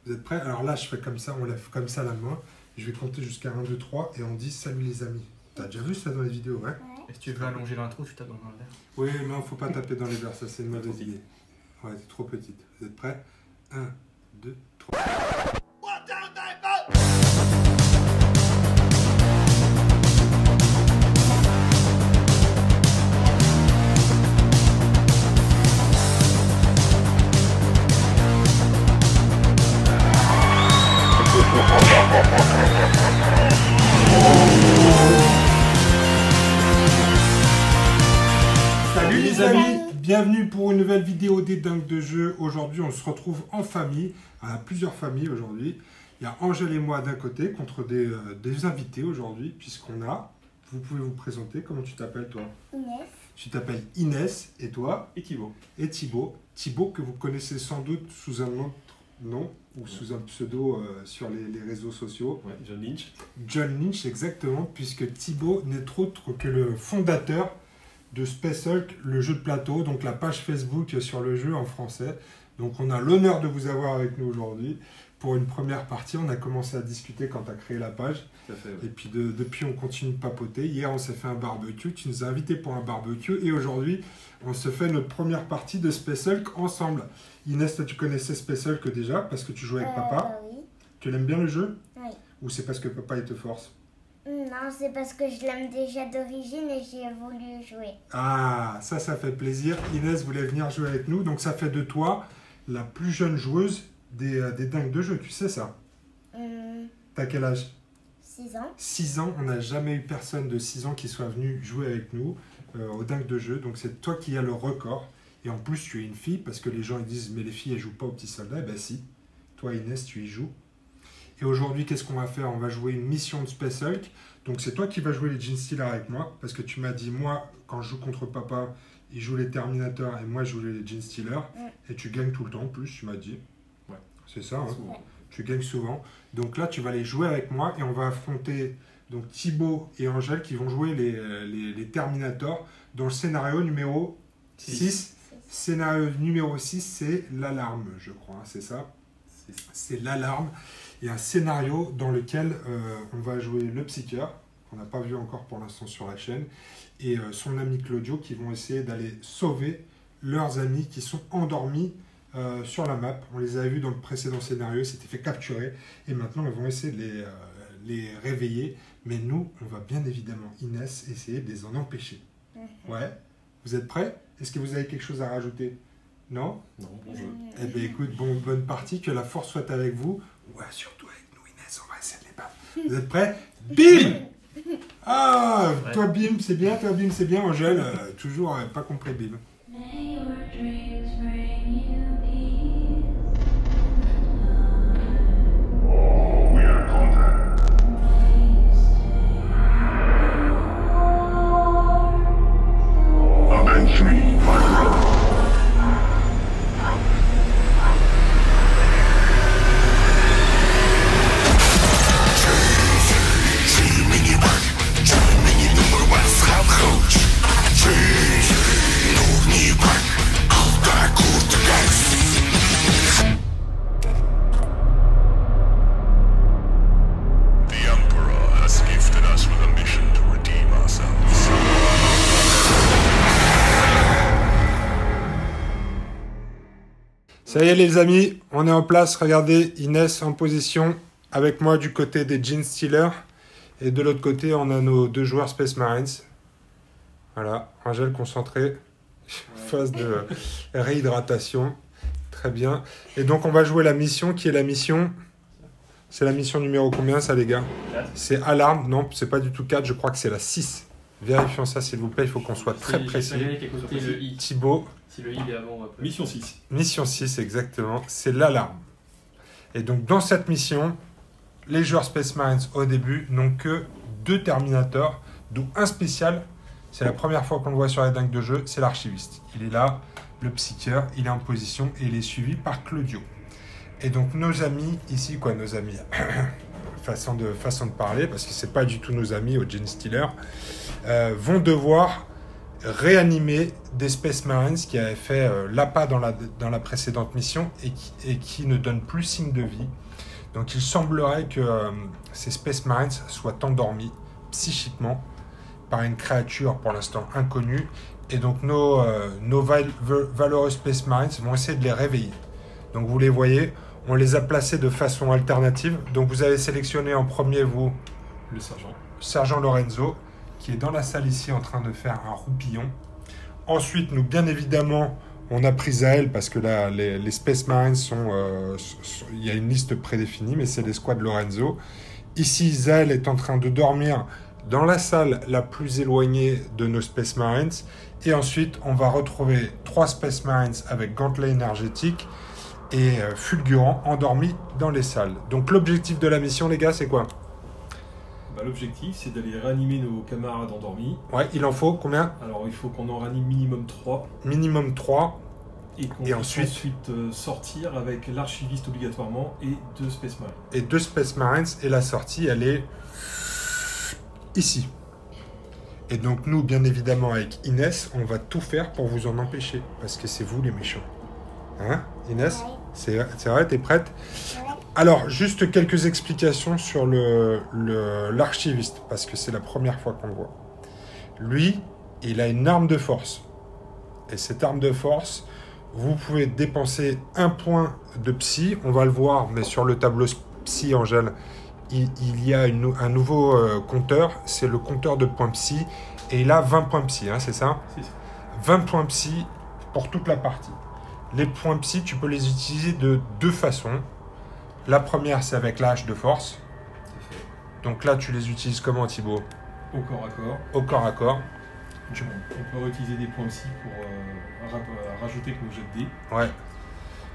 Vous êtes prêts? Alors là, je fais comme ça, on lève comme ça la main. Je vais compter jusqu'à 1, 2, 3 et on dit salut les amis. T'as déjà vu ça dans les vidéos, ouais? Et si tu veux allonger l'intro, tu tapes dans un verre. Oui, non, faut pas taper dans les verres, ça c'est une mauvaise idée. Ouais, t'es trop petite. Vous êtes prêts? 1, 2, 3. Salut les amis, bienvenue pour une nouvelle vidéo des dingues de jeu. Aujourd'hui, on se retrouve en famille. On a plusieurs familles aujourd'hui. Il y a Angèle et moi d'un côté contre des invités aujourd'hui, puisqu'on a... Vous pouvez vous présenter. Comment tu t'appelles, toi? Inès. Tu t'appelles Inès, et toi? Et Thibaut. Et Thibaut. Thibaut que vous connaissez sans doute sous un autre nom ou sous un pseudo sur les réseaux sociaux. Ouais, John Lynch. John Lynch, exactement, puisque Thibaut n'est autre que le fondateur de Space Hulk, le jeu de plateau, donc la page Facebook sur le jeu en français. Donc on a l'honneur de vous avoir avec nous aujourd'hui. Pour une première partie, on a commencé à discuter quand tu as créé la page. Tout à fait, ouais. Et puis depuis, on continue de papoter. Hier, on s'est fait un barbecue. Tu nous as invités pour un barbecue. Et aujourd'hui, on se fait notre première partie de Space Hulk ensemble. Inès, toi, tu connaissais Space Hulk déjà parce que tu jouais avec papa. Oui. Tu l'aimes bien le jeu? Oui. Ou c'est parce que papa, il te force? Non, c'est parce que je l'aime déjà d'origine et j'ai voulu jouer. Ah, ça fait plaisir. Inès voulait venir jouer avec nous. Donc, ça fait de toi la plus jeune joueuse des dingues de jeu. Tu sais ça? T'as quel âge? 6 ans. 6 ans. On n'a jamais eu personne de 6 ans qui soit venu jouer avec nous aux dingues de jeu. Donc, c'est toi qui as le record. Et en plus, tu es une fille parce que les gens ils disent mais les filles, elles jouent pas aux petits soldats. Eh ben si. Toi, Inès, tu y joues. Et aujourd'hui, qu'est-ce qu'on va faire? On va jouer une mission de Space Hulk. Donc, c'est toi qui vas jouer les Gene Stealers avec moi. Parce que tu m'as dit, moi, quand je joue contre papa, il joue les Terminators et moi, je joue les Gene Stealers. Et tu gagnes tout le temps, en plus, tu m'as dit. Ouais. C'est ça, hein? Ouais. Tu gagnes souvent. Donc là, tu vas aller jouer avec moi et on va affronter donc, Thibaut et Angèle qui vont jouer les Terminators dans le scénario numéro 6. Scénario numéro 6, c'est l'alarme, je crois, hein, c'est ça? C'est l'alarme. Il y a un scénario dans lequel on va jouer le psychiatre, qu'on n'a pas vu encore pour l'instant sur la chaîne, et son ami Claudio qui vont essayer d'aller sauver leurs amis qui sont endormis sur la map. On les avait vus dans le précédent scénario, ils s'étaient fait capturer, et maintenant ils vont essayer de les réveiller. Mais nous, on va bien évidemment, Inès, essayer de les en empêcher. Ouais? Vous êtes prêts? Est-ce que vous avez quelque chose à rajouter? Non? Non, bon jeu. Eh bien écoute, bonne partie, que la force soit avec vous. Ouais, surtout avec nous Inès, on va essayer de les battre. Vous êtes prêts? Bim! Ah, Ouais. toi Bim, c'est bien, Angèle, toujours pas compris Bim. May your dreams bring you peace. We have contact. Avenge me, my brother. The Emperor has gifted us with a mission to redeem ourselves. Ça y est les amis, on est en place. Regardez Inès en position avec moi du côté des Gene Stealers. Et de l'autre côté, on a nos deux joueurs Space Marines. Voilà, Angèle concentrée, phase de réhydratation. Très bien. Et donc on va jouer la mission qui est la mission... C'est la mission numéro combien ça les gars? 4. C'est alarme, non, c'est pas du tout 4, je crois que c'est la 6. Vérifions ça s'il vous plaît, il faut qu'on soit très précis. Côté le I. Thibaut, Si le I est avant, on va Mission 6. mission 6 exactement, c'est l'alarme. Et donc dans cette mission, les joueurs Space Marines au début n'ont que 2 Terminators, d'où un spécial. C'est la première fois qu'on le voit sur les dingues de jeu, c'est l'archiviste. Il est là, le psychiatre, il est en position et il est suivi par Claudio. Et donc nos amis, ici quoi nos amis, façon de parler, parce que c'est pas du tout nos amis au Gene Stealer, vont devoir réanimer des Space Marines qui avaient fait l'appât dans la précédente mission et qui ne donnent plus signe de vie. Donc il semblerait que ces Space Marines soient endormis psychiquement par une créature pour l'instant inconnue. Et donc nos valeureux Space Marines vont essayer de les réveiller. Donc vous les voyez, on les a placés de façon alternative. Donc vous avez sélectionné en premier, vous, Le sergent. Sergent Lorenzo, qui est dans la salle ici en train de faire un roupillon. Ensuite, nous, bien évidemment, on a pris Zael parce que là, les Space Marines il y a une liste prédéfinie, mais c'est l'escouade Lorenzo. Ici, Zael est en train de dormir dans la salle la plus éloignée de nos Space Marines. Et ensuite, on va retrouver 3 Space Marines avec gantelet énergétique et fulgurant endormis dans les salles. Donc l'objectif de la mission, les gars, c'est quoi? L'objectif, c'est d'aller réanimer nos camarades endormis. Ouais, il en faut combien? Alors, il faut qu'on en réanime minimum 3. Minimum 3. Et qu'on puisse ensuite sortir avec l'archiviste obligatoirement et 2 Space Marines. Et 2 Space Marines, et la sortie, elle est ici. Et donc nous, bien évidemment, avec Inès, on va tout faire pour vous en empêcher, parce que c'est vous les méchants. Hein, Inès? Ouais. C'est vrai, t'es prête? Ouais. Alors, juste quelques explications sur l'archiviste, parce que c'est la première fois qu'on le voit. Lui, il a une arme de force. Et cette arme de force, vous pouvez dépenser 1 point de psy. On va le voir, mais sur le tableau psy, Angèle, il y a un nouveau compteur. C'est le compteur de points psy. Et il a 20 points psy, hein, c'est ça? C'est ça. 20 points psy pour toute la partie. Les points psy, tu peux les utiliser de 2 façons. La première, c'est avec la hache de force. C'est fait. Donc là, tu les utilises comment, Thibaut? Au corps à corps. Au corps à corps. On peut réutiliser des points psy pour rajouter avec nos jets de dés. Ouais.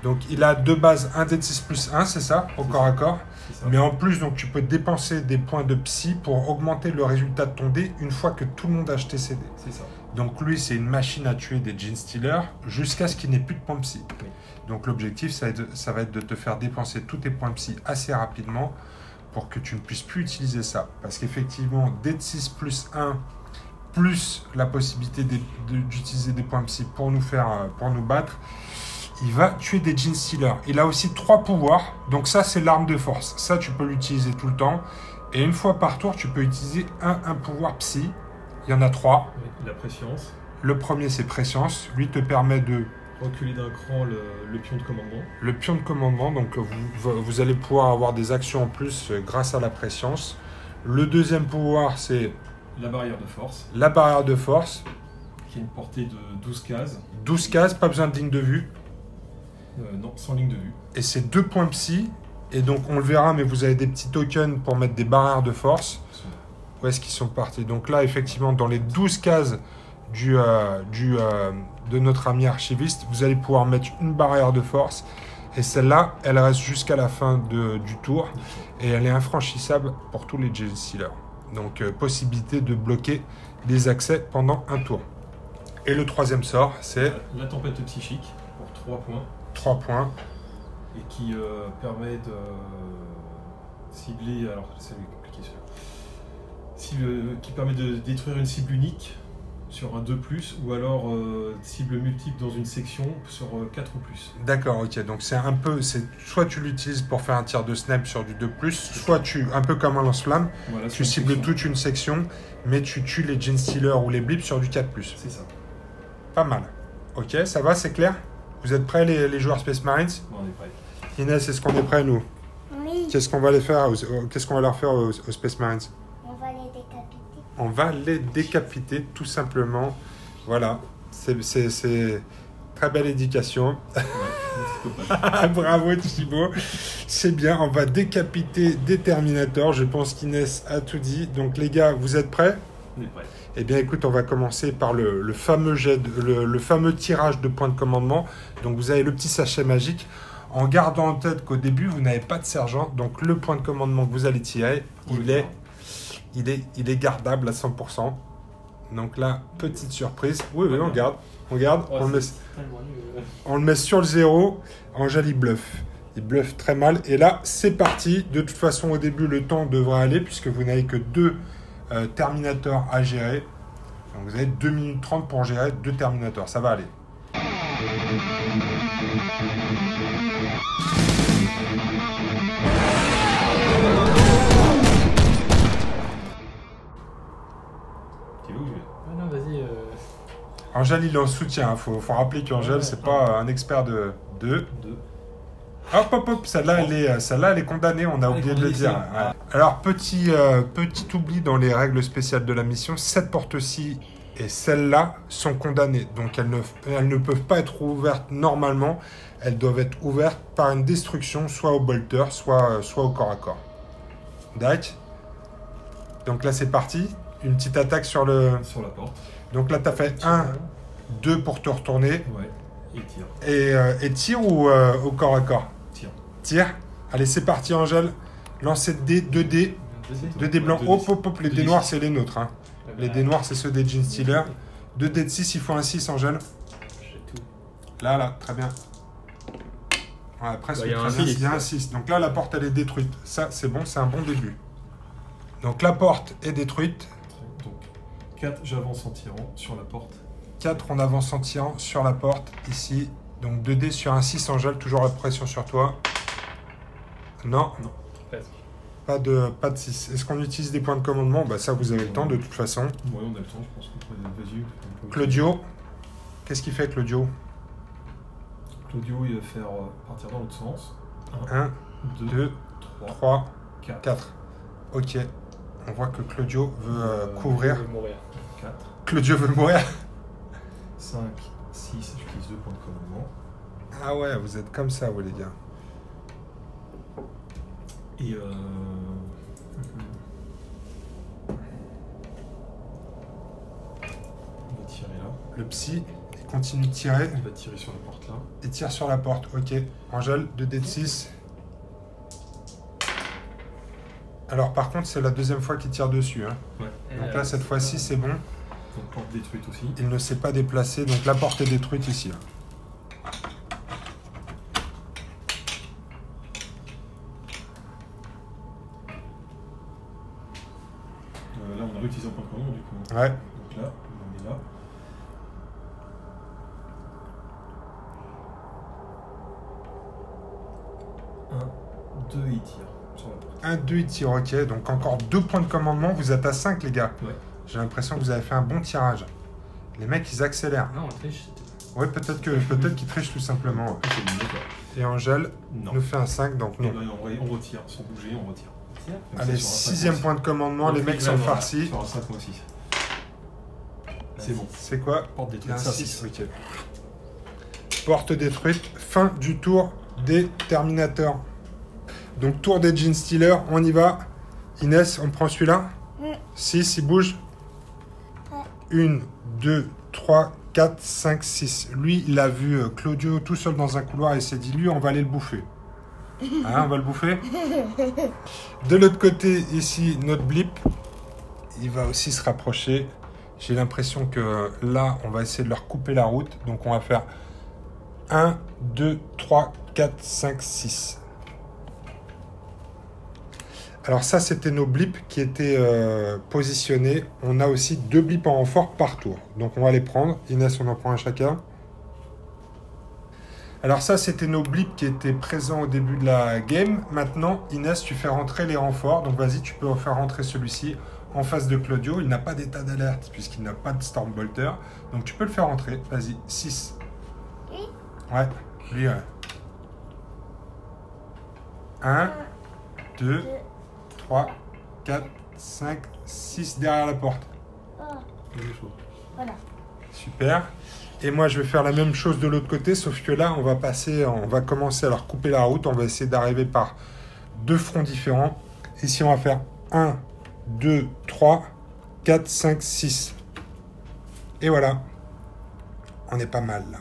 Donc il a 2 bases, 1 D6 plus 1, c'est ça, au C'est corps ça. à corps. C'est ça. Mais en plus, donc, tu peux dépenser des points de psy pour augmenter le résultat de ton dé une fois que tout le monde a acheté ses dés. C'est ça. Donc lui, c'est une machine à tuer des Gene Stealers jusqu'à ce qu'il n'ait plus de points psy. Oui. Donc l'objectif, ça va être de te faire dépenser tous tes points psy assez rapidement pour que tu ne puisses plus utiliser ça. Parce qu'effectivement, D6 plus 1, plus la possibilité d'utiliser des points psy pour nous battre, il va tuer des Gene Stealers. Il a aussi 3 pouvoirs, donc ça c'est l'arme de force. Ça tu peux l'utiliser tout le temps. Et une fois par tour, tu peux utiliser un pouvoir psy. Il y en a 3. Oui, la préscience. Le premier c'est préscience. Lui te permet de Reculer d'un cran le pion de commandement. le pion de commandement. Donc vous allez pouvoir avoir des actions en plus grâce à la préscience. Le deuxième pouvoir c'est La barrière de force, la barrière de force. qui a une portée de 12 cases. 12 cases, pas besoin de ligne de vue. Non, sans ligne de vue. Et c'est 2 points psy. Et donc on le verra, mais vous avez des petits tokens pour mettre des barrières de force. Où est-ce qu'ils sont partis? Donc là, effectivement, dans les 12 cases de notre ami archiviste, vous allez pouvoir mettre une barrière de force. Et celle-là, elle reste jusqu'à la fin du tour. Et elle est infranchissable pour tous les Gene Stealers. Donc possibilité de bloquer des accès pendant un tour. Et le troisième sort, c'est La tempête psychique, pour 3 points. 3 points. Et qui permet de cibler. Alors, c'est compliqué celui-là. Qui permet de détruire une cible unique sur un 2+, ou alors cible multiple dans une section sur 4 ou plus. D'accord, ok. Donc c'est un peu, soit tu l'utilises pour faire un tir de snipe sur du 2+, soit un peu comme un lance-flamme, Voilà, tu sur une cibles section. toute une section, mais tu tues les Gene Stealers ou les blips sur du 4+. C'est ça. Pas mal. Ok, ça va, c'est clair? Vous êtes prêts les joueurs Space Marines? Bon, on est prêt. Inès, est-ce qu'on est prêts nous? Oui, Qu'est-ce qu'on va leur faire aux Space Marines? on va les décapiter. On va les décapiter tout simplement. Voilà, c'est très belle éducation. Bravo Thibaut, c'est bien, on va décapiter des Terminators. Je pense qu'Inès a tout dit. Donc les gars, vous êtes prêts? On est prêt. Eh bien écoute, on va commencer par le fameux le fameux tirage de points de commandement. Donc vous avez le petit sachet magique. En gardant en tête qu'au début, vous n'avez pas de sergent. Donc le point de commandement que vous allez tirer, il est gardable à 100%. Donc là, petite surprise. Oui, on garde. On garde. Oh, On le met sur le 0. Angèle, il bluffe. Il bluffe très mal. Et là, c'est parti. De toute façon, au début, le temps devrait aller puisque vous n'avez que 2 Terminators à gérer. Donc vous avez 2 minutes 30 pour gérer 2 Terminators. Ça va aller. Tu veux ou je vais? Ah non, vas-y. Angèle, il est en soutien. Faut rappeler qu'Angèle, c'est pas un expert de 2. 2. Hop, celle-là, elle est condamnée, on a Elle est oublié de le condamnée, dire. ça. Ouais. Alors, petit oubli dans les règles spéciales de la mission, cette porte-ci et celle-là sont condamnées. Donc, elles ne peuvent pas être ouvertes normalement. Elles doivent être ouvertes par une destruction, soit au bolter, soit au corps à corps. D'accord. Donc là, c'est parti. Une petite attaque sur le... Sur la porte. Donc là, tu as fait 1, 2 pour te retourner. Ouais. Et tire. Et tire ou au corps à corps? Tire. Allez, c'est parti, Angèle. Lancez de dés, 2 dés. 2 dés blancs. Hop. Les dés noirs, c'est les nôtres. Hein. Les dés noirs, c'est ceux des Gene Stealers. 2 dés de 6, il faut un 6, Angèle. J'ai tout. Là, très bien. Ouais, presque. Il y a très un bien. 6. Il y a un 6. Donc là, la porte, elle est détruite. Ça, c'est bon, c'est un bon début. Donc la porte est détruite. Donc 4, j'avance en tirant sur la porte. 4, on avance en tirant sur la porte, ici. Donc 2 dés sur un 6, Angèle. Toujours la pression sur toi. Non. Presque. Pas de 6. Est-ce qu'on utilise des points de commandement? Bah ça, vous avez le temps de toute façon. Ouais, on a le temps, je pense qu'on peut. Vas-y. Claudio. Qu'est-ce qu'il fait, Claudio? Claudio, il va faire partir dans l'autre sens. 1, 2, 3, 4. 4. Ok. On voit que Claudio veut couvrir. Je vais mourir. 4, Claudio veut mourir. 5, 6, j'utilise 2 points de commandement. Ah ouais, vous êtes comme ça, vous les gars. Et on va tirer là. Le psy, il continue de tirer. Il va tirer sur la porte là. Et tire sur la porte. Ok. Angèle, 2 dés de 6. Alors par contre, c'est la deuxième fois qu'il tire dessus. Hein. Donc là, cette fois-ci, c'est bon. Donc porte détruite aussi. Il ne s'est pas déplacé. Donc la porte est détruite ici. Là. Là, on a réutilisé un point de commandement du coup. Ouais. Donc là, on est là. Un, 2, il tire sur la porte. 1, 2, il tire. Ok. Donc encore 2 points de commandement. Vous êtes à 5, les gars. Ouais. J'ai l'impression que vous avez fait un bon tirage. Les mecs, ils accélèrent. Non, on triche. Ouais, peut-être qu'ils trichent tout simplement. Ouais. C'est bon, d'accord. Et Angèle Non. nous fait un 5, donc Eh non. ben, on retire, sans bouger, on retire. Donc Allez, c'est sur un 6e 5 point de commandement. aussi. Les mecs sont Voilà, farcis. Sur un 5 moi aussi. C'est bon. C'est quoi? Porte Il y a détruite. un Ça, 6. 6. Ok. Porte détruite. Fin du tour des Terminators. Donc, tour des Gene Stealers. On y va. Inès, on prend celui-là. 6, il bouge. 1, 2, 3, 4, 5, 6. Lui, il a vu Claudio tout seul dans un couloir et il s'est dit, lui, on va aller le bouffer. Hein, on va le bouffer. De l'autre côté, ici, notre blip, il va aussi se rapprocher. J'ai l'impression que là, on va essayer de leur couper la route. Donc, on va faire 1, 2, 3, 4, 5, 6. Alors ça, c'était nos blips qui étaient positionnés. On a aussi 2 blips en renfort par tour. Donc on va les prendre. Inès, on en prend un chacun. Alors ça, c'était nos blips qui étaient présents au début de la game. Maintenant, Inès, tu fais rentrer les renforts. Donc vas-y, tu peux faire rentrer celui-ci en face de Claudio. Il n'a pas d'état d'alerte puisqu'il n'a pas de Stormbolter. Donc tu peux le faire rentrer. Vas-y, 6. Ouais, lui, ouais. 1, 2... 3, 4, 5, 6 derrière la porte. Voilà. Super. Et moi, je vais faire la même chose de l'autre côté, sauf que là, on va commencer à leur couper la route. On va essayer d'arriver par 2 fronts différents. Ici, on va faire 1, 2, 3, 4, 5, 6. Et voilà. On est pas mal, là.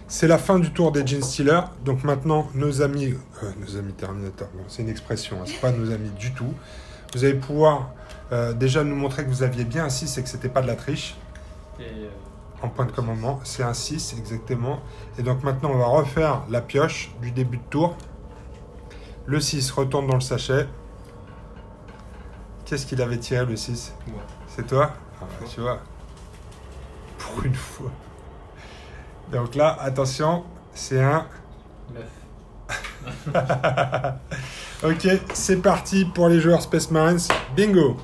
C'est la fin du tour des Gene Stealers. Donc maintenant, nos amis Terminator, bon, c'est une expression, hein, c'est pas nos amis du tout. Vous allez pouvoir déjà nous montrer que vous aviez bien un 6 et que c'était pas de la triche. En point de commandement, c'est un 6 exactement. Et donc maintenant, on va refaire la pioche du début de tour. Le 6 retourne dans le sachet. Qu'est-ce qu'il avait tiré, le 6? Moi. C'est toi? Ah, bah, tu vois. pour une fois. Donc là, attention, c'est un... 9. Ok, c'est parti pour les joueurs Space Marines. Bingo!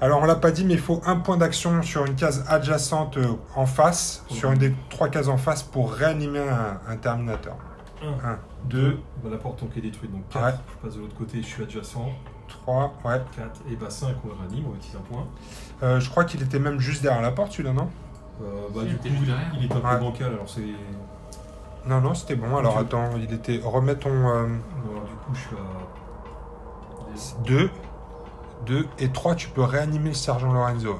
Alors, on l'a pas dit, mais il faut un point d'action sur une case adjacente en face, sur une des 3 cases en face pour réanimer un Terminator. 1, 2, La porte donc est détruite, donc 4. Ouais. Je passe de l'autre côté, je suis adjacent. 3, ouais. 4, et bah 5, on le réanime, on utilise un point. Je crois qu'il était même juste derrière la porte, celui-là, non? Bah, Il du était coup, juste derrière. il est un peu Ouais. bancal, alors c'est. Non, non, c'était bon. Alors, Tu- attends, il était... Remets ton... Alors, du coup, je suis à. 2 et 3, tu peux réanimer le sergent Lorenzo.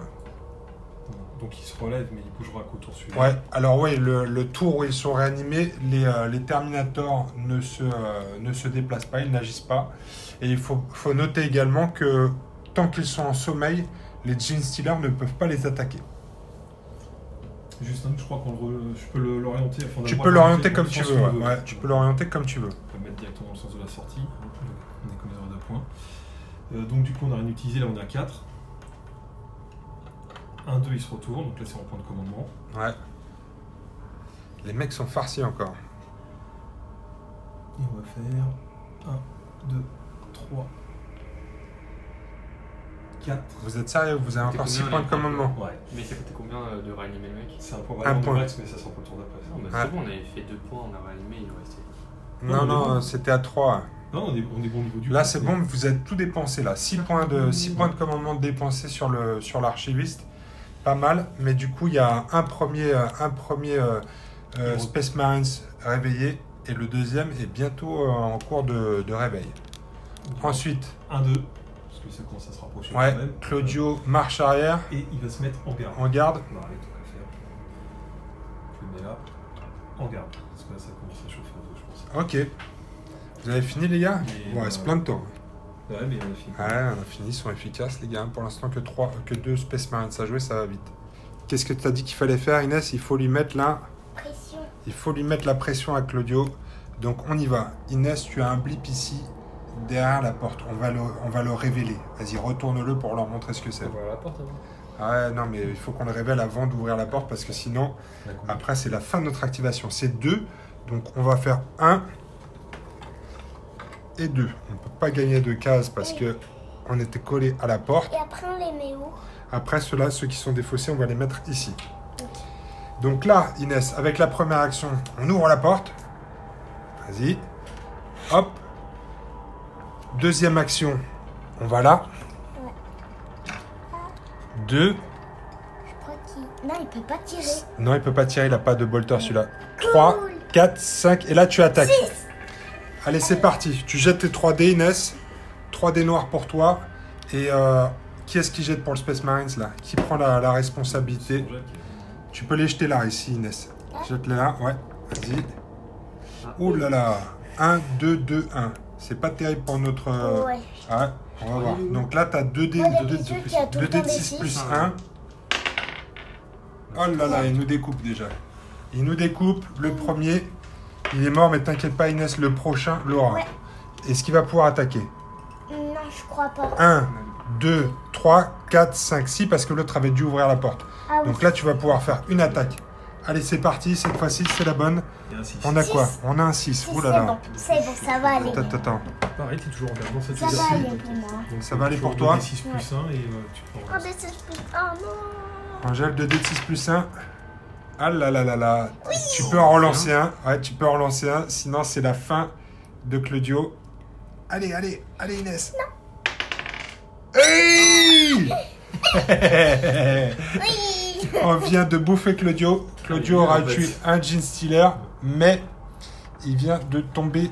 Donc il se relève, mais il bougera qu'au tour suivant. Ouais, alors ouais, le tour où ils sont réanimés, les Terminators ne se déplacent pas, ils n'agissent pas. Et il faut noter également que tant qu'ils sont en sommeil, les Gene Stealers ne peuvent pas les attaquer. Juste un, je crois je peux l'orienter. Enfin, on a Tu le droit peux de l'orienter dans comme le tu sens veux. où on Ouais. Ouais, tu peux l'orienter comme tu veux. On peut le mettre directement dans le sens de la sortie. On est comme des 2 points. Donc du coup, on a rien utilisé, là on est à 4. 1, 2, il se retourne, donc là c'est en point de commandement. Ouais. Les mecs sont farcis encore. Et on va faire 1, 2, 3, 4. Vous êtes sérieux? Vous avez encore 6 combien, points de les commandement. Ouais, Mais ça coûtait combien de réanimer le mec? c'est un point Un vraiment point. de max, mais ça sera pas le tour d'après. Non, bah Ouais. c'est bon, on avait fait 2 points, on a réanimé, il nous restait. Non, on est non, bon. c'était à 3. Non, on est bon au niveau du Là, coup, c'est bon, vous avez tout dépensé là. 6 points de commandement dépensés sur l'archiviste. Pas mal, mais du coup, il y a un premier Space Marines réveillé et le deuxième est bientôt en cours de réveil. Ensuite, 1, 2, parce que ça commence à se rapprocher ouais, quand même. Claudio marche arrière, Et il va se mettre en garde. en garde. Non, allez, tant qu'à faire. Je le mets là, en garde. Parce que là, ça commence à chauffer un peu, je pense. Ok. Vous avez fini, les gars? Et, Ouais, c'est plein de temps. Ouais, mais on a fini. Ouais, on a fini, ils sont efficaces, les gars. Pour l'instant, que 2 Space Marines à jouer, ça va vite. Qu'est-ce que tu as dit qu'il fallait faire, Inès? Il faut lui mettre là. Pression. Il faut lui mettre la pression à Claudio. Donc on y va. Inès, tu as un blip ici, derrière la porte. On va le révéler. Vas-y, retourne-le pour leur montrer ce que c'est. On va à la porte avant. Ouais, non, mais il faut qu'on le révèle avant d'ouvrir la porte parce que sinon, après, c'est la fin de notre activation. C'est 2. Donc on va faire 1 et 2. On ne peut pas gagner de cases parce que on était collé à la porte. Et après, on les met où? Après, ceux-là, ceux qui sont défaussés, on va les mettre ici. Donc là, Inès, avec la première action, on ouvre la porte. Vas-y. Hop. Deuxième action, on va là. 2. Je crois qu'il... Non, il peut pas tirer. Non, il peut pas tirer, il n'a pas de bolter celui-là. 3, 4, 5. Et là, tu attaques. Allez, c'est parti. Tu jettes tes 3D, Inès. 3D noirs pour toi. Et qui est-ce qui jette pour le Space Marines, là? Qui prend la responsabilité? Tu peux les jeter là, ici, Inès. Jette-les là, ouais. Vas-y. Ouh là là. 1, 2, 2, 1. C'est pas terrible pour notre... Ouais. Ouais, on va voir. Donc là, tu as 2D, Moi, d'habitude, il y a tout le temps 2D de des 6 six. plus 1. Oh là là, il nous découpe déjà. Il nous découpe. Le premier, il est mort, mais t'inquiète pas, Inès, le prochain l'aura. Ouais. Est-ce qu'il va pouvoir attaquer? Non, je crois pas. 1, 2, 3, 4, 5, 6, parce que l'autre avait dû ouvrir la porte. Ah oui. Donc là, tu vas pouvoir faire une attaque. Allez, c'est parti. Cette fois-ci, c'est la bonne. Et un 6. On a quoi? Six. On a un 6. Si, Ouh là c'est là. bon, c'est bon, ça va aller. Attends. Pareil, t'es toujours en garde dans cette Ça va exercice. aller pour moi. Donc Ça va aller pour toujours toi? 2D6 plus 1 et tu prends. Oh, mais c'est plus... Oh non. Angèle, 2D6 plus 1. Ah là là là là. Tu peux en relancer un. Ouais, tu peux en relancer un. Sinon, c'est la fin de Claudio. Allez, Inès. Non. Hey Oui. On vient de bouffer Claudio. Claudio aura tué un Gene Stealer, mais il vient de tomber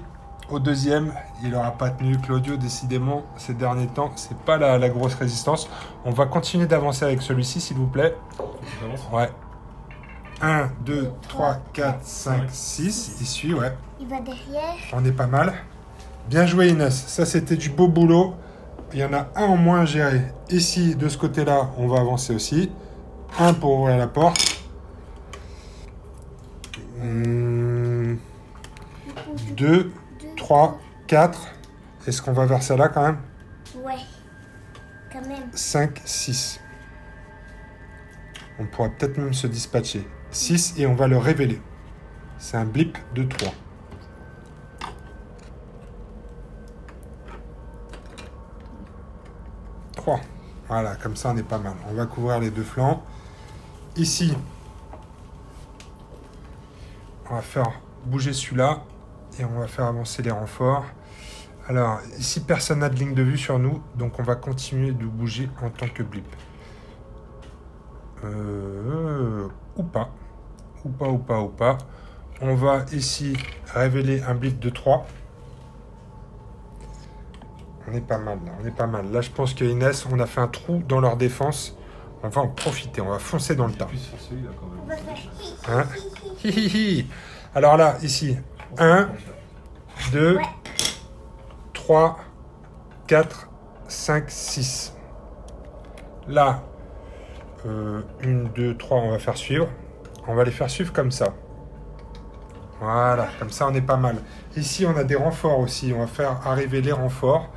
au deuxième. Il n'aura pas tenu. Claudio, décidément, ces derniers temps, c'est pas la grosse résistance. On va continuer d'avancer avec celui-ci, s'il vous plaît. Ouais. 1, 2, 3, 4, 5, 6. Il suit, ouais. Il va derrière. On est pas mal. Bien joué, Inès. Ça, c'était du beau boulot. Il y en a un en moins à gérer. Ici, de ce côté-là, on va avancer aussi. 1 pour ouvrir la porte. 2, 3, 4. Est-ce qu'on va vers celle-là quand même? Ouais. Quand même. 5, 6. On pourra peut-être même se dispatcher. 6 et on va le révéler. C'est un blip de 3. Voilà, comme ça on est pas mal. On va couvrir les deux flancs. Ici, on va faire bouger celui-là et on va faire avancer les renforts. Alors, ici, personne n'a de ligne de vue sur nous, donc on va continuer de bouger en tant que blip. Ou pas. Ou pas. On va ici révéler un blip de 3. On est pas mal, là. On est pas mal. Là, je pense que Inès, on a fait un trou dans leur défense. On va en profiter. On va foncer dans le tas. Plus sur celui-là quand On même. va faire hi. Hein? Hi, hi, hi. Alors là, ici, 1, 2, Ouais. 3, 4, 5, 6. Là, 1, 2, 3, on va faire suivre. On va les faire suivre comme ça. Voilà, comme ça on est pas mal. Ici, on a des renforts aussi. On va faire arriver les renforts.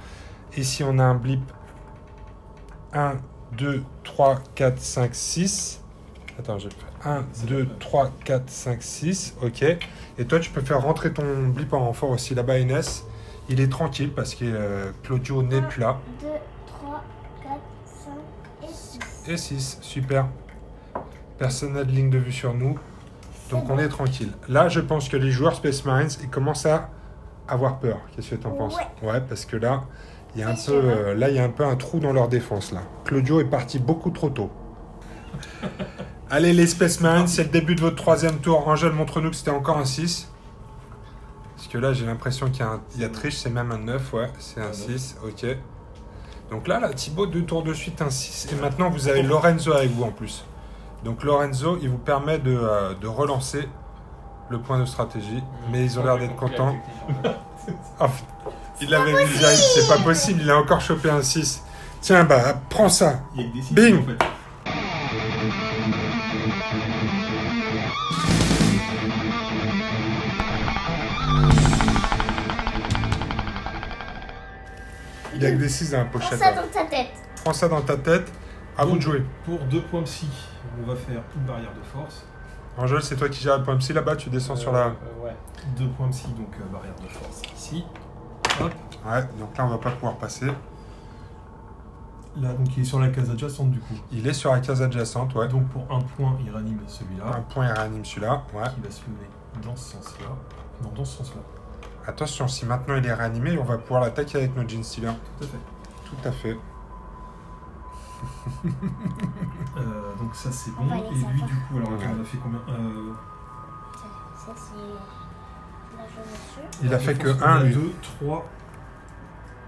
Ici, on a un blip. 1, 2, 3, 4, 5, 6. Attends, je fais 1, 2, 3, 4, 5, 6. Ok. Et toi, tu peux faire rentrer ton blip en renfort aussi là-bas, Inès. Il est tranquille parce que Claudio n'est plus là. 2, 3, 4, 5 et 6. Et 6, super. Personne n'a de ligne de vue sur nous. Donc on est tranquille. Là, je pense que les joueurs Space Marines, ils commencent à avoir peur. Qu'est-ce que tu en penses? Ouais, parce que là, il y a un C'est peu, sûr, là, il y a un peu un trou dans leur défense. Là, Claudio est parti beaucoup trop tôt. Allez, les Space Marines, c'est le début de votre troisième tour. Angèle, montre-nous que c'était encore un 6. Parce que là, j'ai l'impression qu'il y a triche. C'est même un 9, ouais. C'est un 6, ok. Donc là, Thibaut, 2 tours de suite, un 6. Et maintenant, vous avez Lorenzo avec vous en plus. Donc Lorenzo, il vous permet de relancer le point de stratégie. Mais ils ont l'air d'être contents. Oh, il l'avait mis direct, c'est pas possible, il a encore chopé un 6. Tiens, bah, prends ça. Il y a que des 6 Bing. en fait. Il y a que des 6 dans la Prends pochette. ça là. dans ta tête. Prends ça dans ta tête. À vous de jouer. Pour 2 points psy, on va faire une barrière de force. Angèle, c'est toi qui gères le point psy là-bas, tu descends sur la... Ouais. 2 points psy, donc barrière de force ici. Hop. Ouais, donc là, on va pas pouvoir passer. Là, donc il est sur la case adjacente du coup. Il est sur la case adjacente, ouais. Donc pour 1 point, il réanime celui-là. Un point, il réanime celui-là, ouais. Qui va se lever dans ce sens-là. Non, dans ce sens-là. Attention, si maintenant il est réanimé, on va pouvoir l'attaquer avec notre Gene Stealer. Tout à fait. Tout à fait. Donc ça c'est On bon. va Et laisser lui faire. du coup, alors Ouais. on a fait combien Ça, c'est la jaune dessus. Il a fait que on 1, a lui. 2, 3.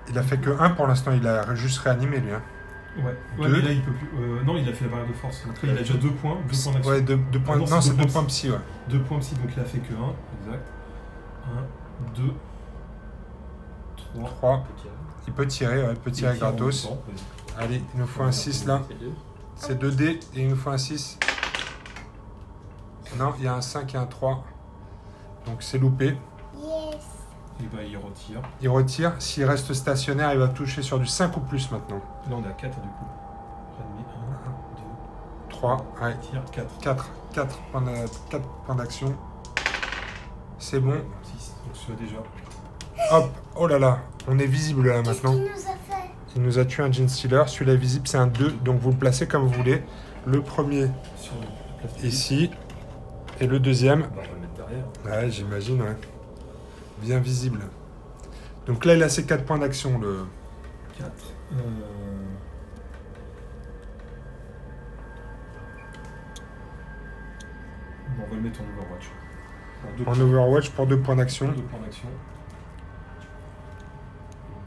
Il a fait que 1 pour l'instant, il a juste réanimé, lui. Hein. Ouais, Deux. mais là il peut plus. Non, il a fait la barrière de force. Donc là il a déjà 2 points. 2 points d'action. Ouais, 2 points... Ah non, non, c'est c'est deux 2 points points psy, ouais. 2 points psy, donc il a fait que 1. Exact. 1, 2, 3. 3. Il peut tirer, ouais, il peut tirer gratos. Allez, il nous faut un 6 là. C'est 2. C'est 2 dés et il nous faut un 6. Non, il y a un 5 et un 3. Donc c'est loupé. Yes. Et bah il retire. Il retire. S'il reste stationnaire, il va toucher sur du 5 ou plus maintenant. Là on est à 4 du coup. Réanimé 1, 2, 3, ouais. tire 4. 4 points d'action. C'est bon. 6. Donc celui-là déjà. Hop, oh là là, on est visible là Qu'est-ce maintenant. qu'il nous a fait? Il nous a tué un Gene Stealer. Celui-là est visible, c'est un 2. Donc vous le placez comme vous voulez. Le premier Sur le place ici. Et le deuxième. Bah, on va le mettre derrière. Ouais, j'imagine, ouais. Bien visible. Donc là, il a ses 4 points d'action. Le... 4. Bon, on va le mettre en Overwatch. Pour deux En points. Overwatch pour 2 points d'action. 2 points d'action.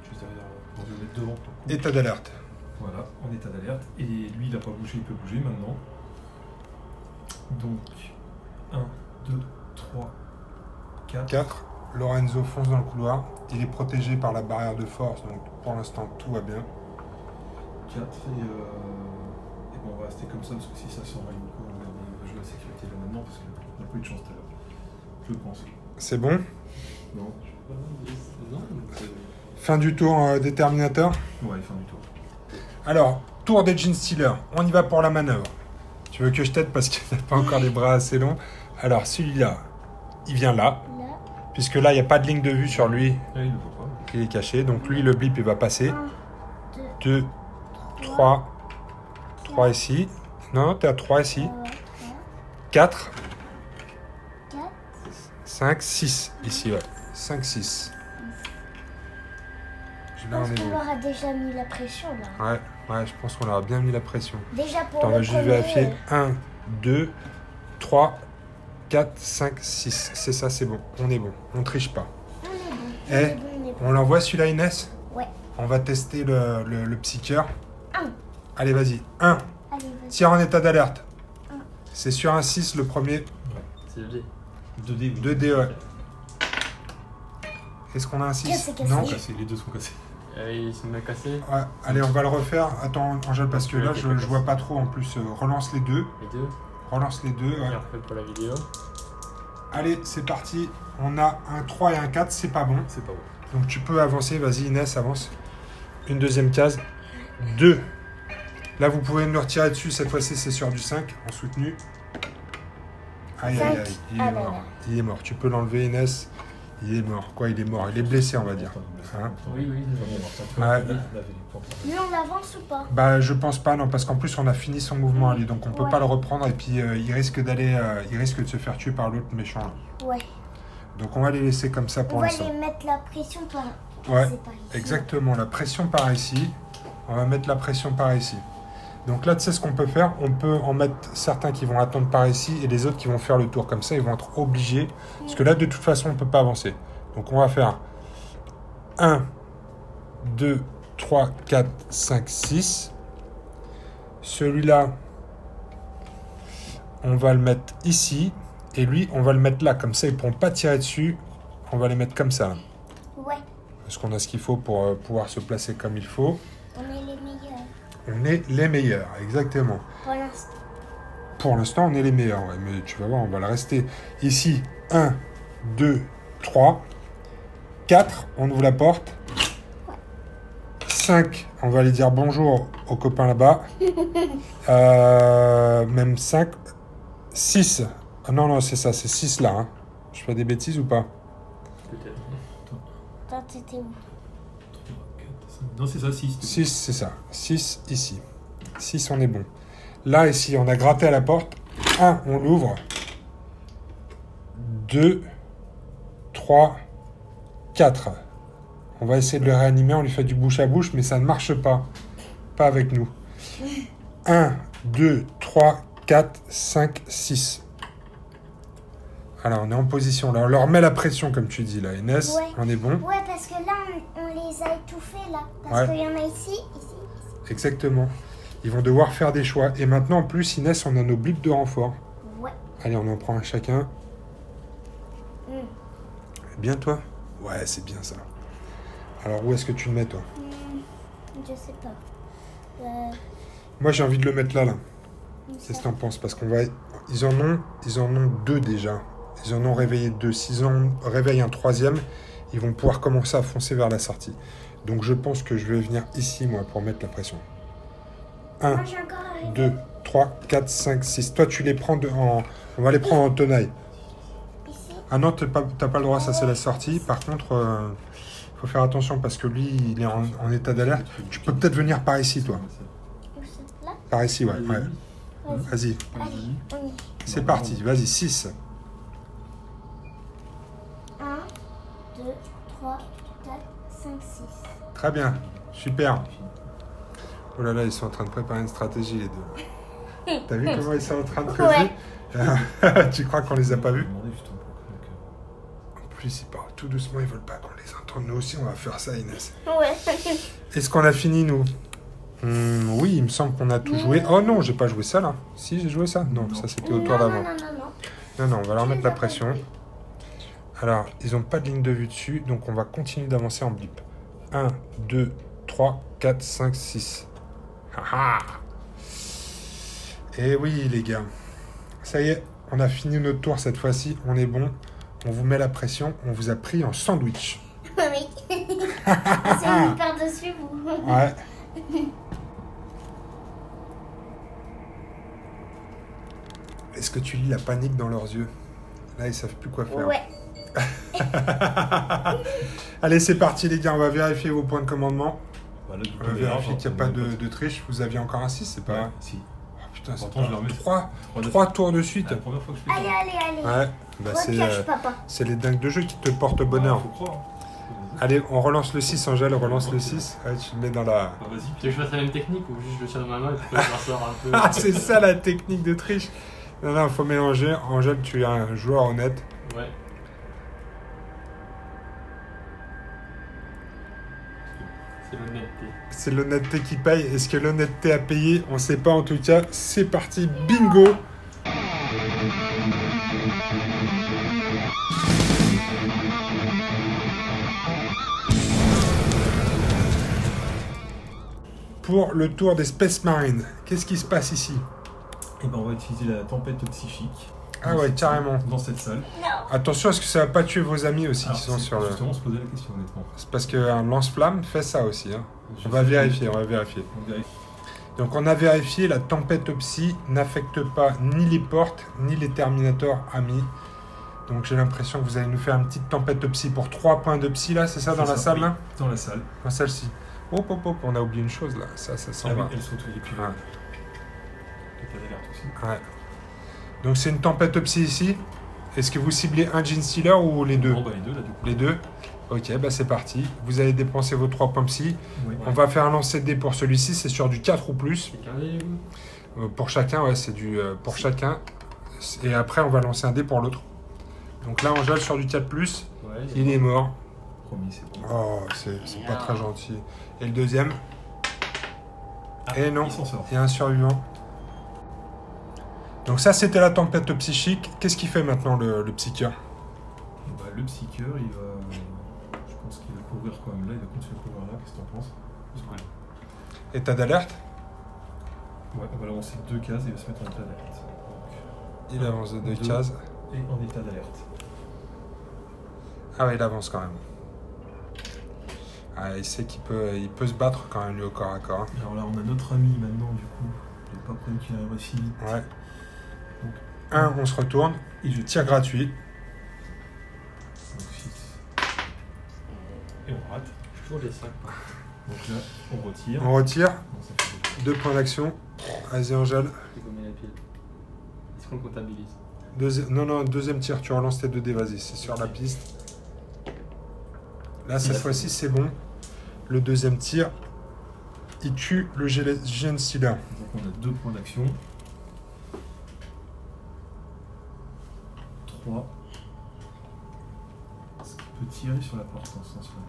Juste derrière. On va le mettre devant. État d'alerte. Voilà, en état d'alerte. Et lui, il n'a pas bougé, il peut bouger maintenant. Donc, 1, 2, 3, 4. 4. Lorenzo fonce dans le couloir. Il est protégé par la barrière de force. Donc pour l'instant, tout va bien. 4 et bon, on va rester comme ça parce que si ça s'enraye beaucoup, on va jouer la sécurité là maintenant parce qu'on n'a pas eu de chance tout à l'heure. Je pense. C'est bon? Non, Non, c'est- Fin du tour déterminateur. Ouais, fin du tour. Alors, tour des Gene Stealers. On y va pour la manœuvre. Tu veux que je t'aide parce qu'il n'a pas encore les bras assez longs. Alors, celui-là, il vient là. Là. Puisque là, il n'y a pas de ligne de vue sur lui. Ah, il le voit pas. Il est caché. Donc, lui, le blip, il va passer. 1, 2, 3. 3 ici. Non, t'es à 3 ici. 4, 4. 5, 6 ici, ouais. 5, 6. Je Là, pense on est qu'on bon. leur a déjà mis la pression là. Ouais, je pense qu'on leur a bien mis la pression. Déjà pour Attends, on le va juste premier, vérifier. 1, 2, 3, 4, 5, 6. C'est ça, c'est bon. On est bon. On triche pas. On est bon. Eh, On est bon, on est bon. On l'envoie celui-là, Inès? Ouais. On va tester le psycheur. 1. Allez, vas-y. 1. Allez, vas-y. Tire en état d'alerte. Un. C'est sur un 6 le premier. C'est le dé. 2D, oui. 2D, ouais. Est-ce qu'on a un 6? Cassé, cassé. Non. Cassé, les deux sont cassés. Il se met cassé. Ouais, allez, on va le refaire. Attends, Angèle, parce que là, Ok, je vois pas trop en plus. Relance les deux. Les deux. Relance les deux. Ouais. Et on refait pour la vidéo. Allez, c'est parti. On a un 3 et un 4, c'est pas bon. C'est pas bon. Donc tu peux avancer. Vas-y, Inès, avance. Une deuxième case. 2. Là, vous pouvez nous retirer dessus. Cette fois-ci, c'est sur du 5 en soutenu. Aïe, aïe, aïe. Il est Ah là mort. là. Il est mort. Tu peux l'enlever, Inès. Il est mort. Quoi, il est mort. Il est blessé, on va dire. Hein? Oui, oui. Ouais. Lui, on l'avance ou pas? Bah, je pense pas, non, parce qu'en plus, on a fini son mouvement à lui, donc on peut Ouais. pas le reprendre, et puis il risque il risque de se faire tuer par l'autre méchant. Là. Ouais. Donc on va les laisser comme ça On pour va l'instant. les mettre la pression par. Ouais, C'est par ici. exactement. La pression par ici. On va mettre la pression par ici. Donc là, tu sais ce qu'on peut faire? On peut en mettre certains qui vont attendre par ici et les autres qui vont faire le tour. Comme ça, ils vont être obligés. Parce que là, de toute façon, on peut pas avancer. Donc on va faire 1, 2, 3, 4, 5, 6. Celui-là, on va le mettre ici. Et lui, on va le mettre là. Comme ça, ils ne pourront pas tirer dessus. On va les mettre comme ça. Là. Ouais. Parce qu'on a ce qu'il faut pour pouvoir se placer comme il faut. On est les meilleurs. On est les meilleurs, exactement. Pour l'instant. Pour l'instant, on est les meilleurs. Ouais, mais tu vas voir, on va le rester. Ici, 1, 2, 3. 4, on ouvre la porte. 5, on va aller dire bonjour aux copains là-bas. Même 5. 6. Ah non, non, c'est ça, c'est 6 là. Hein. Je fais des bêtises ou pas? Peut-être. Toi, t'étais où? 3, 4, 5. Non, c'est ça, 6. 6, c'est ça. 6 ici. 6, on est bon. Là, ici, on a gratté à la porte. 1, on l'ouvre. 2, 3, 4. On va essayer de le réanimer, on lui fait du bouche à bouche, mais ça ne marche pas. Pas avec nous. 1, 2, 3, 4, 5, 6. Alors, on est en position là. On leur met la pression, comme tu dis là. Inès, Ouais. on est bon. Ouais, parce que là, on les a étouffés là. Parce Ouais. qu'il y en a ici, ici. Exactement. Ils vont devoir faire des choix. Et maintenant, en plus, Inès, on a nos blips de renfort. Ouais. Allez, on en prend un chacun. Mm. Bien, toi? Ouais, c'est bien ça. Alors, où est-ce que tu le mets, toi? Je sais pas. Moi, j'ai envie de le mettre là, là. Ça- Qu'est-ce que t'en penses? Parce qu'on va... Ils en ont 2 déjà. Ils en ont réveillé 2. S'ils en réveillent un 3e, ils vont pouvoir commencer à foncer vers la sortie. Donc, je pense que je vais venir ici, moi, pour mettre la pression. 1, Moi, j'ai encore arrivé. 2, 3, 4, 5, 6. Toi, tu les prends on va les prendre en tenaille. Ici. Ah non, t'as pas le droit, ça c'est la sortie. Par contre, faut faire attention parce que lui, il est en état d'alerte. Tu peux peut-être venir par ici, toi. Où c'est? Là. Par ici, ouais. ouais. Vas-y. Vas-y, Allez, on y est. c'est parti. Vas-y, 6. 1, 2, 3, 4, 5, 6. Très bien, super. Oh là là, ils sont en train de préparer une stratégie, les deux. T'as vu comment ils sont en train de creuser? Tu crois qu'on les a pas vus? En plus, ils parlent tout doucement, ils veulent pas qu'on les entende. Nous aussi, on va faire ça, Inès. Ouais. Est-ce qu'on a fini, nous? Oui, il me semble qu'on a tout joué. Oh non, j'ai pas joué ça, là. Si, j'ai joué ça? Non, ça c'était au tour Non, d'avant. non, non, non. Non, non, on va leur mettre la pression. Alors, ils n'ont pas de ligne de vue dessus, donc on va continuer d'avancer en blip. 1, 2, 3, 4, 5, 6. Haha! Et oui, les gars. Ça y est, on a fini notre tour cette fois-ci. On est bon. On vous met la pression, on vous a pris en sandwich. Oui. C'est une par-dessus vous. Ouais. Est-ce que tu lis la panique dans leurs yeux? Là, ils savent plus quoi faire. Ouais. Allez, c'est parti les gars, on va vérifier vos points de commandement. Voilà, du coup, On va on est vérifier large, qu'il n'y a hein, pas on est de triche. Vous aviez encore un 6, c'est pas... Ouais, si. Oh, putain, c'est Pourtant, je le remets. pas... Trois 3 tours de suite. C'est la première fois que je fais Allez, ça. allez, allez. Ouais, bah Recache, papa. c'est les dingues de jeu qui te portent Ah, bonheur. faut croire. Allez, on relance le 6, Angèle, on relance le 6. Ouais, tu le mets dans la... Bah, vas-y. Tu veux que je fasse la même technique ou juste je le tiens dans ma main et puis je ressors un peu? Ah, c'est ça la technique de triche. Non, non, faut mélanger. Angèle, tu es un joueur honnête. Ouais. C'est l'honnêteté. C'est l'honnêteté qui paye. Est-ce que l'honnêteté a payé? On sait pas en tout cas. C'est parti, bingo. Pour le tour des Space Marines, qu'est-ce qui se passe ici? Et ben, on va utiliser la tempête psychique. Ah Dans ouais, cette carrément. salle, dans cette salle. Attention, est-ce que ça va pas tuer vos amis aussi Alors, qui sont c'est- sur le... Justement, on se posait la question, honnêtement. C'est parce qu'un lance-flamme fait ça aussi. Hein. Je On va sais vérifier, pas. on va vérifier. On vérifie. Donc on a vérifié, la tempête psy n'affecte pas ni les portes, ni les terminators amis. Donc j'ai l'impression que vous allez nous faire une petite tempête psy pour 3 points de psy là, c'est ça, dans C'est la ça, salle oui. là? Dans la salle. Dans celle-ci. Hop, hop, hop, on a oublié une chose là, ça s'en Ah oui, va. elles sont toutes les plus. Ouais. T'as d'alerte aussi. Ouais. Donc c'est une tempête psy ici. Est-ce que vous ciblez un Gene Stealer ou les deux? Bon, bah, les deux, là, du coup. Les deux. Ok, bah c'est parti. Vous allez dépenser vos 3 points psy. Oui. On va faire un lancer de dés pour celui-ci, c'est sur du 4 ou plus. C'est carré, vous? Pour chacun, ouais, c'est du pour chacun. Et après, on va lancer un dé pour l'autre. Donc là, Angèle sur du 4+, Ouais. il est mort. Promis, c'est bon. Oh, c'est pas très gentil. Et le deuxième, Ah, et non, il s'en sort. il y a un survivant. Donc ça, c'était la tempête psychique. Qu'est-ce qu'il fait maintenant, le psycheur? Bah, le psycheur, il va. Je pense qu'il va couvrir quand même là, il va continuer à couvrir là. Qu'est-ce que t'en penses? Ouais. État d'alerte? Ouais, on va lancer 2 cases et il va se mettre en état d'alerte. Donc, Il avance de 2 deux. cases. Et en état d'alerte. Ah ouais, il avance quand même. Ah, il sait qu'il peut se battre quand même, lui, au corps à corps. Hein. Alors là, on a notre ami maintenant, du coup. Il n'est pas prévu qu'il arrive si vite. Ouais. Donc, 1, on se retourne. et je Tir gratuit. Donc 6. Et on rate. Toujours les 5. Donc là, on retire. On retire. Donc ça fait 2 points d'action. Vas-y, Angèle. C'est combien la pile? Est-ce qu'on le comptabilise? Non, deuxième tir, tu relances tes 2 dés, vas-y, c'est sur la piste. Là, cette fois-ci, c'est bon. Le deuxième tir, il tue le Gene Stealer. Donc on a 2 points d'action. 3. Est-ce qu'il peut tirer sur la porte en ce sens-là?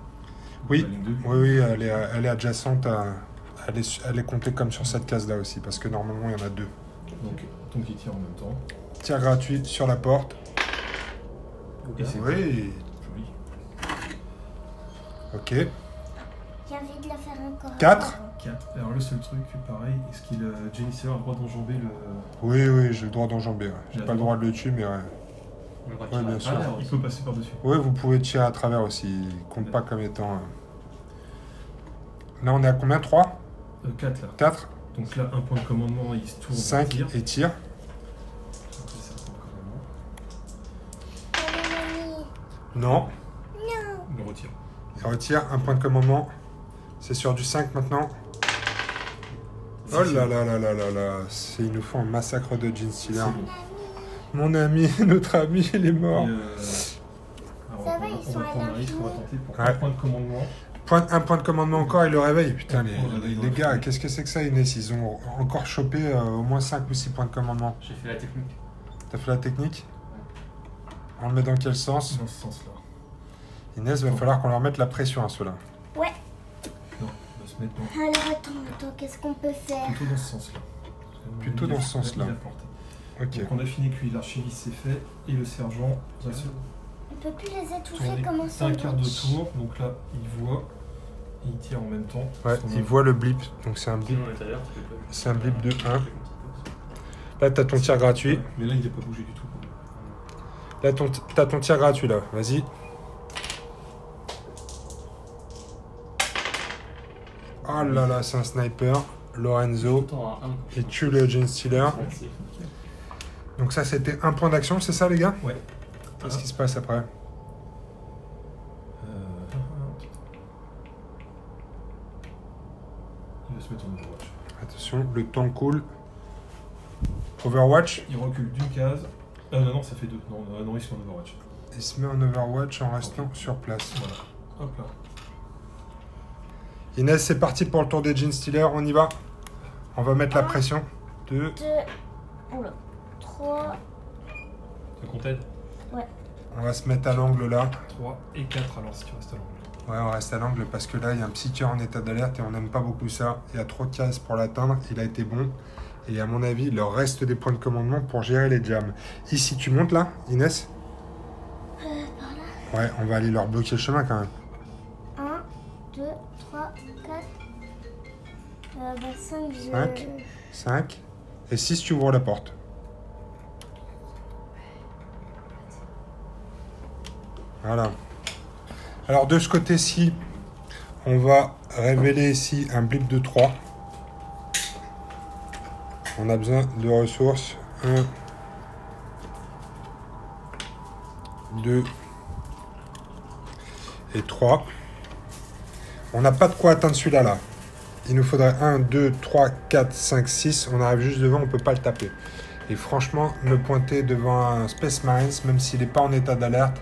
Oui. La ligne de vue. Oui, elle est adjacente à... Elle est comptée comme sur cette case-là aussi, parce que normalement, il y en a 2. Donc il tire en même temps. Tir gratuit sur la porte. Et c'est Oui. joli. Ok. J'ai envie de le faire encore. 4. 4. Alors le seul truc, pareil, est-ce qu'il Jennifer a le droit d'enjamber le. Oui, j'ai le droit d'enjamber. Ouais. J'ai pas le droit de le tuer, mais ouais. On le Ouais, retire bien à sûr. travers Il aussi. peut passer par-dessus. Oui, vous pouvez tirer à travers aussi. Il compte pas comme étant... Là, on est à combien? 3 4 là. 4 Donc là, un point de commandement, il se tourne. 5 il tire. et tire. Donc ça, c'est un point de commandement. Non. Il le retire. Il retire un point de commandement. C'est sur du 5 maintenant. Oh là là là là là là. Ils nous font un massacre de Gene Stealer. C'est bon. Mon ami, notre ami, il est mort. Et, Ça alors, va, on va ils sont prendre à un risque, on va tenter pour Ouais. un point de commandement. Un point de commandement encore, il le réveille. Putain, On le réveille dans les la gars, foulée. qu'est-ce que c'est que ça, Inès? Ils ont encore chopé au moins 5 ou 6 points de commandement. J'ai fait la technique. T'as fait la technique? On le met dans quel sens? Dans ce sens-là. Inès, va falloir qu'on leur mette la pression à ceux-là. Ouais. Non, on va se mettre dans, Alors attends, qu'est-ce qu'on peut faire? plutôt dans ce sens-là. Plutôt dans ce sens-là. Il a porté. Ok. Donc on a fini que lui, l'archiviste c'est fait, et le sergent va se On peut plus les étouffer tourner comme un un quart de sandwich. tour. Donc là, il voit, et il tire en même temps. Ouais, Son- il voit le blip. Donc c'est un blip. Sinon, on est à l'heure, tu peux pas. C'est un blip de 1. Ouais. Là, t'as ton tir gratuit. Ouais, mais là, il n'a pas bougé du tout. Là, t'as ton tir gratuit, là. Vas-y. Oh là là, c'est un sniper. Lorenzo. Autant un. Il tue le Gene Stealer. Merci. Donc ça, c'était un point d'action, c'est ça, les gars? Ouais. Qu'est-ce qui se passe après? Il va se mettre en Overwatch. Attention, le temps coule. Overwatch. Il recule d'une case. Non, ça fait 2. Non, ils sont en Overwatch. Il se met en Overwatch en restant sur place. Voilà. Hop là. Inès, c'est parti pour le tour des Gene Stealer. On y va. On va mettre la pression. 2. 2, oula, 3, Ça comptait On va se mettre à l'angle là. 3 et 4 alors si tu restes à l'angle. Ouais, on reste à l'angle parce que là, il y a un petit cœur en état d'alerte et on n'aime pas beaucoup ça. Il y a trop de cases pour l'atteindre. Il a été bon. Et à mon avis, il leur reste des points de commandement pour gérer les jams. Ici, tu montes là, Inès? par là. Ouais, on va aller leur bloquer le chemin quand même. 1, 2, 3, 4, 5, 5. 5. Et 6, tu ouvres la porte. Voilà. Alors de ce côté-ci, on va révéler ici un blip de 3. On a besoin de ressources. 1, 2 et 3. On n'a pas de quoi atteindre celui-là là. Il nous faudrait 1, 2, 3, 4, 5, 6. On arrive juste devant, on ne peut pas le taper. Et franchement, me pointer devant un Space Marines, même s'il n'est pas en état d'alerte,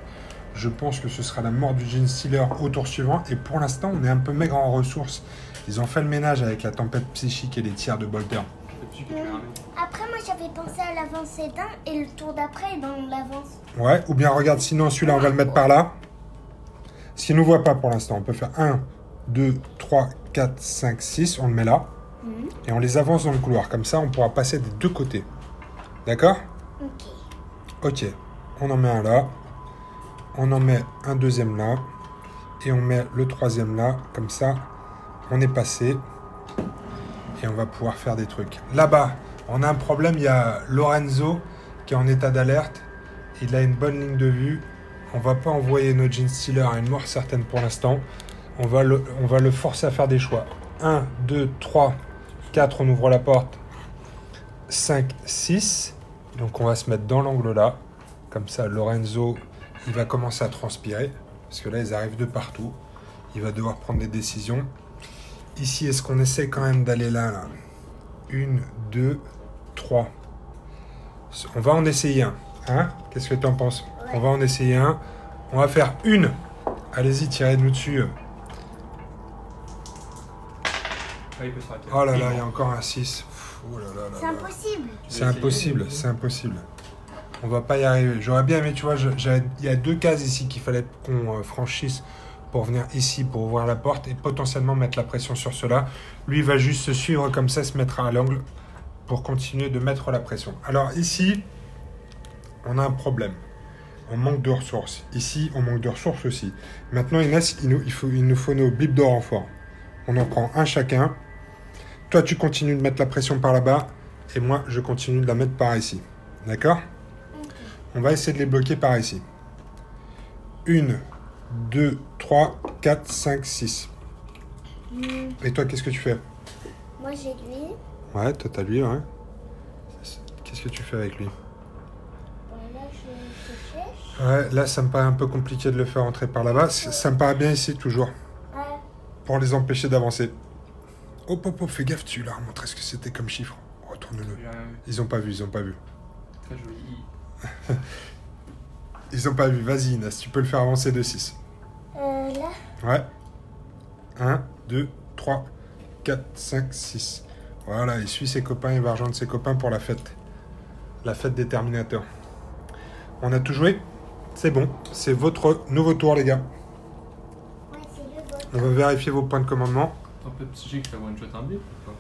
je pense que ce sera la mort du Gene Stealer au tour suivant. Et pour l'instant, on est un peu maigre en ressources. Ils ont fait le ménage avec la tempête psychique et les tirs de Bolter. Après, moi, j'avais pensé à l'avancée d'un et le tour d'après, on l'avance. Ouais, ou bien regarde, sinon celui-là, on va le mettre par là. S'il ne nous voit pas pour l'instant, on peut faire 1, 2, 3, 4, 5, 6. On le met là. Et on les avance dans le couloir. Comme ça, on pourra passer des deux côtés. D'accord? Ok. Ok. On en met un là. On en met un deuxième là. Et on met le troisième là. Comme ça, on est passé. Et on va pouvoir faire des trucs. Là-bas, on a un problème. Il y a Lorenzo qui est en état d'alerte. Il a une bonne ligne de vue. On va pas envoyer notre Gene Stealer à une mort certaine pour l'instant. On va le forcer à faire des choix. 1, 2, 3, 4, on ouvre la porte. 5, 6. Donc on va se mettre dans l'angle là. Comme ça, Lorenzo, il va commencer à transpirer. Parce que là, ils arrivent de partout. Il va devoir prendre des décisions. Ici, est-ce qu'on essaie quand même d'aller là, 1, 2, 3. On va en essayer un. Hein? Qu'est-ce que tu en penses? On va en essayer un. On va faire une. Allez-y, tirez-nous dessus. Ouais, il peut s'arrêter. Oh là là, il y a encore un 6. Oh là là là C'est là. impossible. C'est impossible, c'est impossible. On va pas y arriver. J'aurais bien aimé, tu vois, il y a 2 cases ici qu'il fallait qu'on franchisse pour venir ici, pour ouvrir la porte et potentiellement mettre la pression sur cela. Lui, il va juste se suivre comme ça, se mettre à l'angle pour continuer de mettre la pression. Alors ici, on a un problème. On manque de ressources. Ici, on manque de ressources aussi. Maintenant, Inès, il nous faut nos blips de renfort. On en prend un chacun. Toi, tu continues de mettre la pression par là-bas. Et moi, je continue de la mettre par ici. D'accord? On va essayer de les bloquer par ici. 1, 2, 3, 4, 5, 6. Et toi, qu'est-ce que tu fais? Moi, j'ai lui. Ouais, toi, t'as lui, ouais. Qu'est-ce que tu fais avec lui? Là, je cherche. Ouais, là, ça me paraît un peu compliqué de le faire entrer par là-bas. Ça me paraît bien ici, toujours. Ouais. Pour les empêcher d'avancer. Oh, fais gaffe, tu leur as montré ce que c'était comme chiffre. Retourne-le. Ils ont pas vu, ils ont pas vu. Très joli. Ils ont pas vu. Vas-y, Inès, tu peux le faire avancer de 6. Là. Ouais. 1, 2, 3, 4, 5, 6. Voilà, il suit ses copains, il va rejoindre ses copains pour la fête. La fête des Terminators. On a tout joué? C'est bon. C'est votre nouveau tour, les gars. Ouais, c'est le vôtre. On va vérifier vos points de commandement. Un peu psychique, ça one shot un blip ou pas?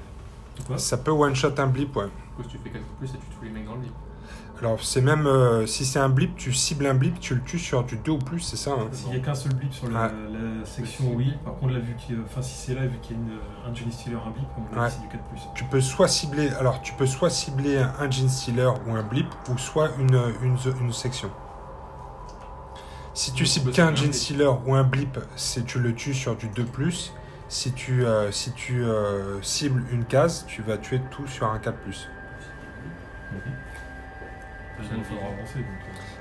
Quoi? Ça peut one-shot un blip, ouais. Du coup, si tu fais quelque plus et tu tues les mecs dans le blip. Alors, c'est même... si c'est un blip, tu cibles un blip, tu le tues sur du 2 ou plus, c'est ça, hein? S'il n'y a qu'un seul blip sur la section, oui. Par contre, là, si c'est là, vu qu'il y a un Gene Stealer, un blip, on l'a dit, c'est du 4+. Tu peux soit cibler... Alors, tu peux soit cibler un Gene Stealer ou un blip, ou soit une section. Si tu cibles qu'un Gene Stealer ou un blip, tu le tues sur du 2+. Si tu cibles une case, tu vas tuer tout sur un 4+. Il faudra avancer.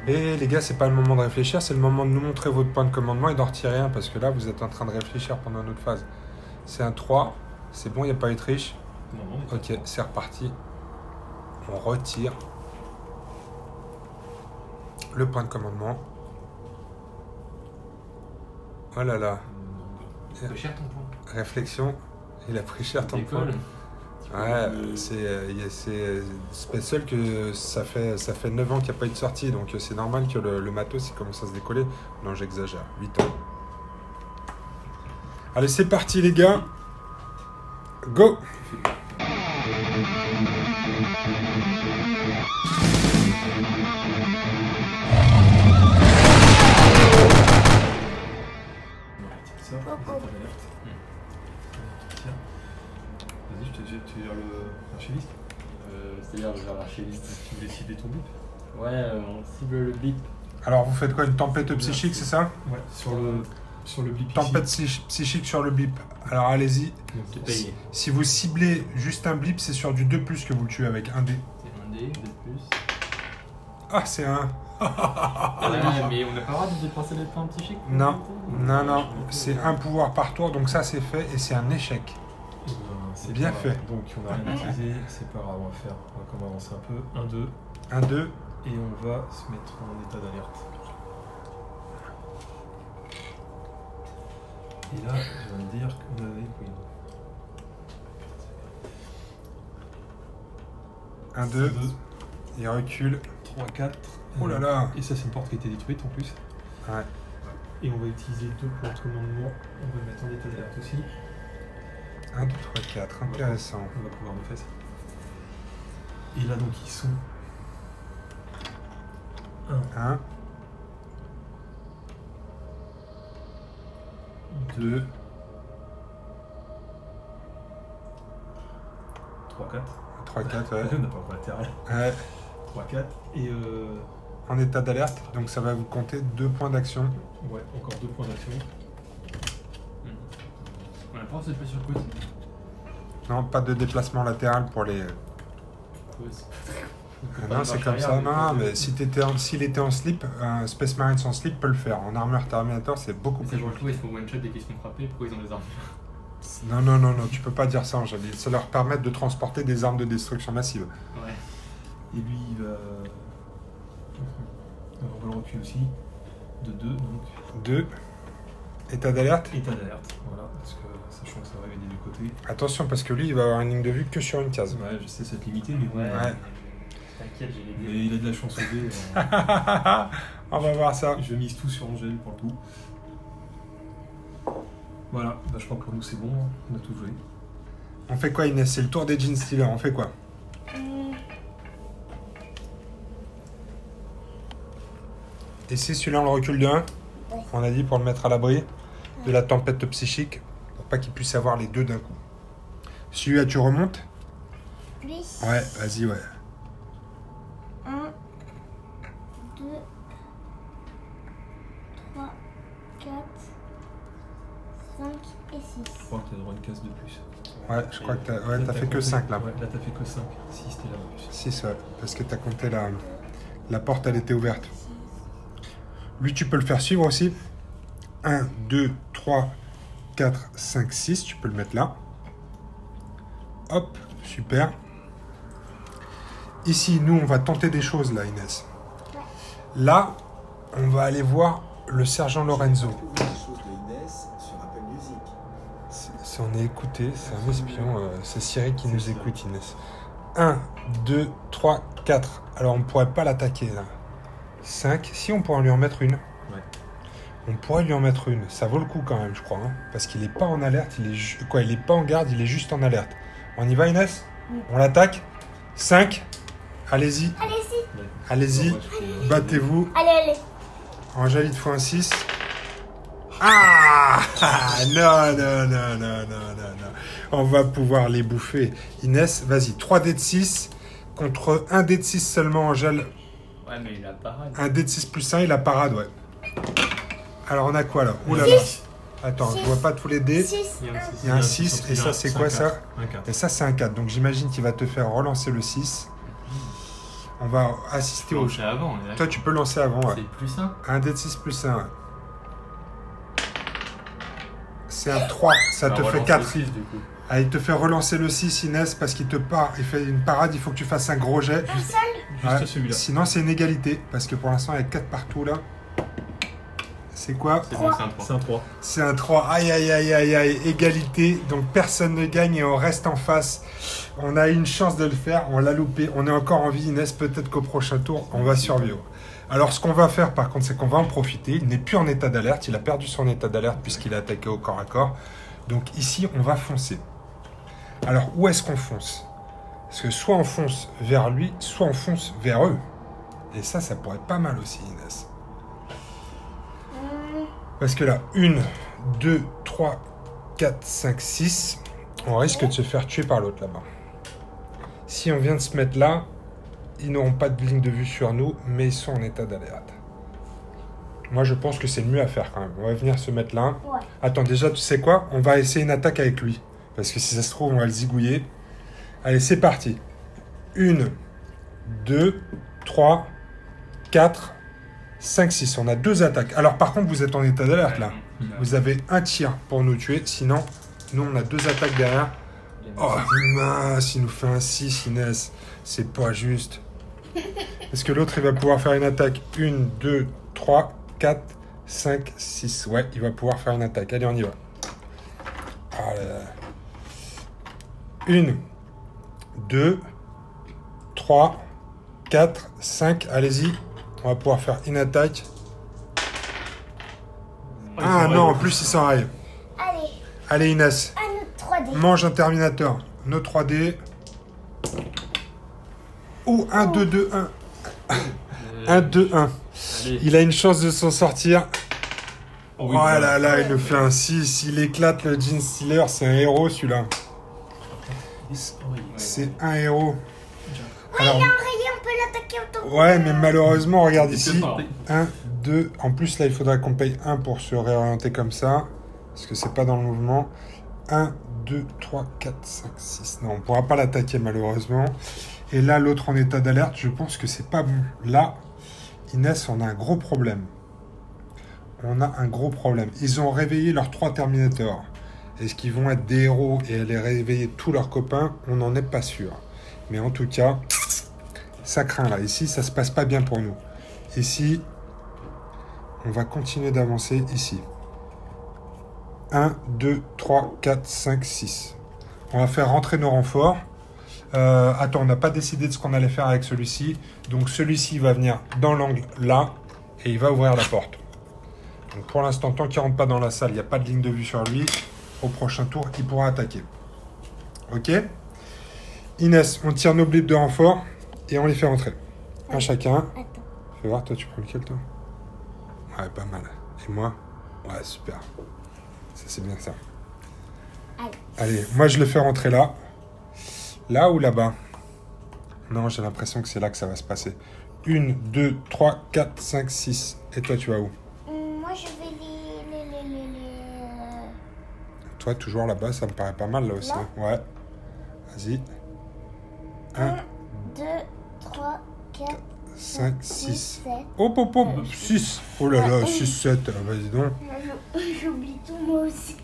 Et les gars, c'est pas le moment de réfléchir, c'est le moment de nous montrer votre point de commandement et d'en retirer un, parce que là, vous êtes en train de réfléchir pendant notre phase. C'est un 3, c'est bon, il n'y a pas eu de triche. Ok, c'est reparti. On retire le point de commandement. Oh là là. Ça fait cher ton point. Réflexion, il a pris cher ton point. École. Ouais, c'est seul que ça fait 9 ans qu'il n'y a pas eu de sortie, donc c'est normal que le matos il commence à se décoller. Non, j'exagère, 8 ans. Allez, c'est parti les gars. Go. Ça, vas-y, tu veux l'archiviste. C'est-à-dire l'archiviste. Tu voulais cibler ton blip. Ouais, on cible le blip. Alors vous faites quoi, une tempête psychique, c'est ça? Ouais, sur le blip. Tempête psychique sur le blip. Alors allez-y. C'est payé. Si vous ciblez juste un blip, c'est sur du 2+ que vous le tuez avec un dé. C'est un dé, de plus. Ah, c'est un. Mais on n'a pas le droit de dépenser les points psychiques. Non, c'est un pouvoir par tour, donc ça c'est fait et c'est un échec. C'est bien pas- fait. Donc on a rien utilisé, c'est pas grave, on va avancer un peu. 1, 2, 1, 2. et on va se mettre en état d'alerte. Et là, je viens de dire qu'on avait... Oui. 1, 2. Il recule. 3, 4. Oh là là. Et ça, c'est une porte qui a été détruite en plus. Ouais. Et on va utiliser 2 points de commandement. On va le mettre en état d'alerte aussi. 1, 2, 3, 4. Intéressant. On va pouvoir nous faire. Et là, donc, ils sont 1, 2, 3, 4. 3, 4, ouais. On n'a pas encore latéral. Ouais. 3, 4. Et En état d'alerte, donc ça va vous compter 2 points d'action. ouais, encore 2 points d'action. On a pas cette pas sur le côté. Non, pas de déplacement latéral pour les... non, c'est comme ça. Non, mais s'il était en slip, un Space Marine sans slip peut le faire. En armure Terminator, c'est beaucoup C'est plus. pour le coup, ils font one shot dès qu'ils se font frapper. Pourquoi ils ont des armes? Non, tu peux pas dire ça, Angélique. Ça leur permet de transporter des armes de destruction massive. Ouais. Et lui, il va. On va le reculer aussi. De 2, donc. 2. État d'alerte. État d'alerte, voilà. Parce que sachant que ça va aider du côté. Attention, parce que lui, il va avoir une ligne de vue que sur une case. Ouais, je sais, c'est limité, mais bon. Ouais. Ouais. T'inquiète, j'ai les Mais dés. il a de la chance au dé. On va voir ça. Je mise tout sur Angèle pour le coup. Voilà, bah, je crois que pour nous c'est bon, on a tout joué. On fait quoi, Inès? C'est le tour des Gene Stealers. On fait quoi? Et si celui-là, on le recule de 1, on a dit pour le mettre à l'abri de la tempête psychique, pour pas qu'il puisse avoir les deux d'un coup. Celui-là, tu remontes? Lui. Ouais, vas-y, ouais. 1, 2, 3, 4, 5 et 6. Je crois que tu as droit à une case de plus. Ouais, je crois que t'as fait que 5 là. Ouais, là t'as fait que 5. 6 t'es là en plus. 6, ouais, parce que t'as compté la porte, elle était ouverte. Lui, tu peux le faire suivre aussi. 1, 2, 3, 4, 5, 6. Tu peux le mettre là. Hop, super. Ici, nous, on va tenter des choses là, Inès. Là, on va aller voir le sergent Lorenzo. Si on est écouté, c'est un espion. C'est Cyril qui nous écoute, Inès. 1, 2, 3, 4. Alors, on ne pourrait pas l'attaquer là. 5. Si, on pourrait lui en mettre une. Ouais. On pourrait lui en mettre une. Ça vaut le coup quand même, je crois. Hein, parce qu'il n'est pas en alerte. Il est pas en garde, il est juste en alerte. On y va, Inès? On l'attaque? 5. Allez-y. Allez-y. Ouais. Allez-y. Ouais, je fais- Battez-vous. Allez. Angèle, il te faut un 6. Ah non. On va pouvoir les bouffer. Inès, vas-y. 3 dés de 6 contre 1 dé de 6 seulement, Angèle. Ouais, mais il a parade. 1 dé de 6 plus 1, il a parade, ouais. Alors on a quoi là? Oh là là. Attends, je vois pas tous les dés. 6. Il y a un 6 et ça c'est quoi ça? Un 4. Et ça c'est un 4. Donc j'imagine qu'il va te faire relancer le 6. On va assister au... Plancher avant, on est d'accord. Toi tu peux lancer avant. Ouais. C'est plus ça. Un dé de 6 plus 1. C'est un 3. Ça te fait 4. 6 du coup. Ah, il te fait relancer le 6 Inès parce qu'il te part. Il fait une parade, il faut que tu fasses un gros jet. Un seul? Juste Ouais. celui-là. Sinon c'est une égalité. Parce que pour l'instant il y a 4 partout là. C'est quoi? C'est bon, c'est un 3. C'est un 3. C'est un 3. Aïe aïe aïe aïe aïe. Égalité. Donc personne ne gagne et on reste en face. On a une chance de le faire. On l'a loupé. On est encore en vie Inès. Peut-être qu'au prochain tour on va survivre. Alors ce qu'on va faire par contre c'est qu'on va en profiter. Il n'est plus en état d'alerte. Il a perdu son état d'alerte puisqu'il a attaqué au corps à corps. Donc ici on va foncer. Alors où est-ce qu'on fonce? Parce que soit on fonce vers lui, soit on fonce vers eux. Et ça pourrait être pas mal aussi Inès. Parce que là, 1, 2, 3, 4, 5, 6, on risque de se faire tuer par l'autre là-bas. Si on vient de se mettre là, ils n'auront pas de ligne de vue sur nous, mais ils sont en état d'alerte. Moi, je pense que c'est le mieux à faire quand même. On va venir se mettre là. Ouais. Attends, déjà, tu sais quoi? On va essayer une attaque avec lui. Parce que si ça se trouve, on va le zigouiller. Allez, c'est parti. 1, 2, 3, 4, 5, 6. On a 2 attaques. Alors, par contre, vous êtes en état d'alerte là. Vous avez un tir pour nous tuer. Sinon, nous, on a 2 attaques derrière. Oh, mince, il nous fait un 6, Inès. C'est pas juste. Est-ce que l'autre, il va pouvoir faire une attaque? 1, 2, 3, 4, 5, 6. Ouais, il va pouvoir faire une attaque. Allez, on y va. Ah là là. 1, 2, 3, 4, 5. Allez-y. On va pouvoir faire une attaque. Ah non, en plus, il s'enraille. Allez, Allez, Inès. un autre 3D. Mange un Terminator. Nos 3D. Oh, 1, 2, 2, 1. 1, 2, 1. Allez. Il a une chance de s'en sortir. Oh, Oh oui, là là, il nous fait un 6. Il éclate le Gene Stealer. C'est un héros, celui-là. C'est un héros. Alors, Il est enrayé, on peut l'attaquer autour. ouais, mais malheureusement, regarde C'est ici. fort. 1, 2. En plus, là, il faudra qu'on paye 1 pour se réorienter comme ça. Parce que c'est pas dans le mouvement. 1, 2, 3, 4, 5, 6. Non, on pourra pas l'attaquer, malheureusement. Et là, l'autre en état d'alerte, je pense que c'est pas bon. Là, Inès, on a un gros problème. On a un gros problème. Ils ont réveillé leurs 3 Terminators. Est-ce qu'ils vont être des héros et aller réveiller tous leurs copains? On n'en est pas sûr. Mais en tout cas, ça craint là. Ici, ça se passe pas bien pour nous. Ici, on va continuer d'avancer ici. 1, 2, 3, 4, 5, 6. On va faire rentrer nos renforts. Attends, on n'a pas décidé de ce qu'on allait faire avec celui-ci. Donc celui-ci va venir dans l'angle là et il va ouvrir la porte. Donc pour l'instant, tant qu'il ne rentre pas dans la salle, il n'y a pas de ligne de vue sur lui. Au prochain tour, il pourra attaquer. Ok? Inès, on tire nos blips de renfort et on les fait rentrer. Un chacun. Attends. Fais voir, toi tu prends lequel toi? Ouais, pas mal. Et moi? Ouais, super. Ça c'est bien ça. Allez, moi je le fais rentrer là. Là ou là-bas? Non, j'ai l'impression que c'est là que ça va se passer. 1, 2, 3, 4, 5, 6. Et toi tu vas où? Moi, je vais les... Toi toujours là-bas, ça me paraît pas mal là aussi. Là? Ouais. Vas-y. 1, 1, 2, 3, 4, 5, 6, 6. 7. Hop, hop, hop, 6. Oh là là, 6, 7. Vas-y donc. J'oublie tout moi aussi.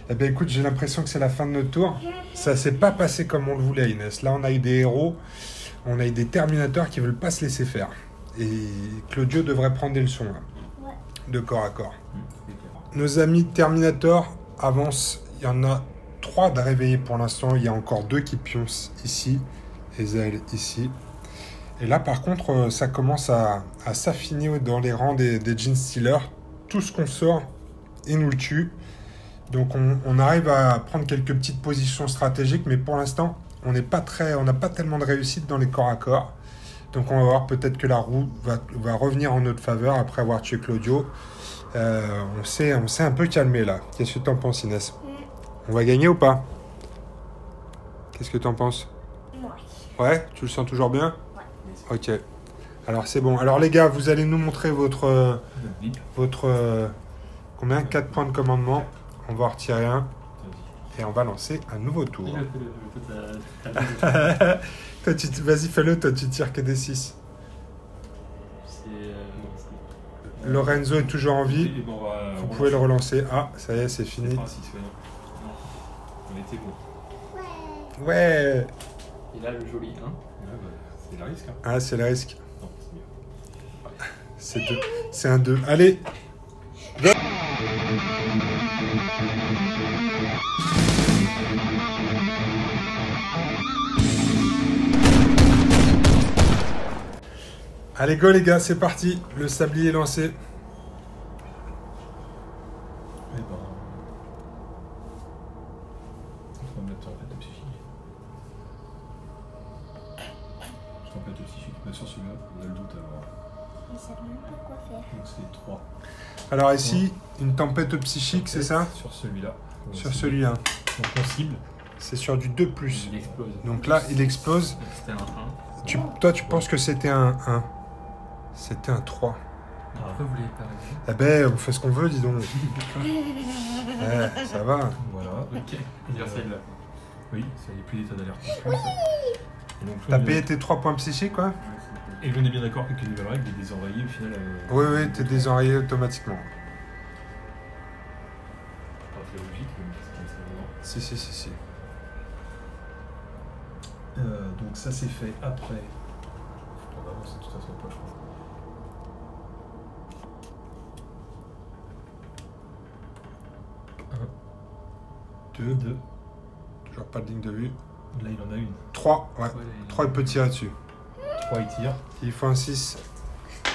Eh bien écoute, j'ai l'impression que c'est la fin de notre tour. Ça s'est pas passé comme on le voulait, Inès. Là, on a eu des héros, on a eu des Terminators qui veulent pas se laisser faire. Et Claudio devrait prendre des leçons, là, Ouais. de corps à corps. Nos amis Terminator avancent. Il y en a 3 de réveillés pour l'instant. Il y a encore 2 qui pioncent ici. Et Zael ici. Et là, par contre, ça commence à s'affiner dans les rangs des Gene Stealers. Tout ce qu'on sort, ils nous le tuent. Donc on arrive à prendre quelques petites positions stratégiques, mais pour l'instant, on n'a pas tellement de réussite dans les corps à corps. Donc on va voir, peut-être que la roue va revenir en notre faveur après avoir tué Claudio. On s'est un peu calmé là. Qu'est-ce que tu en penses, Inès? On va gagner ou pas? Qu'est-ce que tu en penses? Moi. Ouais, tu le sens toujours bien? Ouais. Ok. Alors c'est bon. Alors les gars, vous allez nous montrer votre... Notre bip. combien 4 points de commandement. On va en retirer un. Vas-y. Et on va lancer un nouveau tour. Fais-le. Toi, vas-y, fais-le. Toi, tu tires que des 6. Lorenzo est toujours en vie. Et bon, Vous pouvez le relancer. Ah, ça y est, c'est fini. 86, ouais, non. On était bon. Ouais. Ouais. Et là, le joli 1. Ouais, bah, c'est le risque. Hein. Ah, c'est le risque. Non, c'est mieux. C'est 2. C'est un 2. Allez. Go. Allez, go les gars, c'est parti. Le sablier est lancé. Eh ben, on va mettre tempête psychique. Tempête psychique, mais sur celui-là, on a le doute alors. Ils savent même pas quoi faire. Donc c'est 3. Alors ici, une tempête psychique, c'est ça? Sur celui-là. On va Sur cibler. celui-là. Donc on cible. C'est sur du 2+. Il explose. Donc là, il explose. C'était un 1. Toi, tu penses que c'était un 1. C'était un 3. Pourquoi vous l'avez pas réussi? Eh ben, on fait ce qu'on veut, dis donc. Ouais, ça va. Voilà. Ok. Il y a celle-là. Oui, ça n'y a plus d'état d'alerte. Et donc, T'as on est- payé tes 3 points psychiques, quoi? Et on est bien d'accord qu'avec une nouvelle règle, les désenrayés, au final. Oui, oui, t'es désenrayé automatiquement. Pas très logique, mais c'est comme ça maintenant. Si, si, si, si. Donc ça c'est fait après. On va avancer de toute façon pas, je crois. Un, 2. deux. Toujours pas de ligne de vue. Là il en a une. 3, ouais. Ouais, 3, il peut tirer dessus. 3 il tire. Il faut un 6. Non,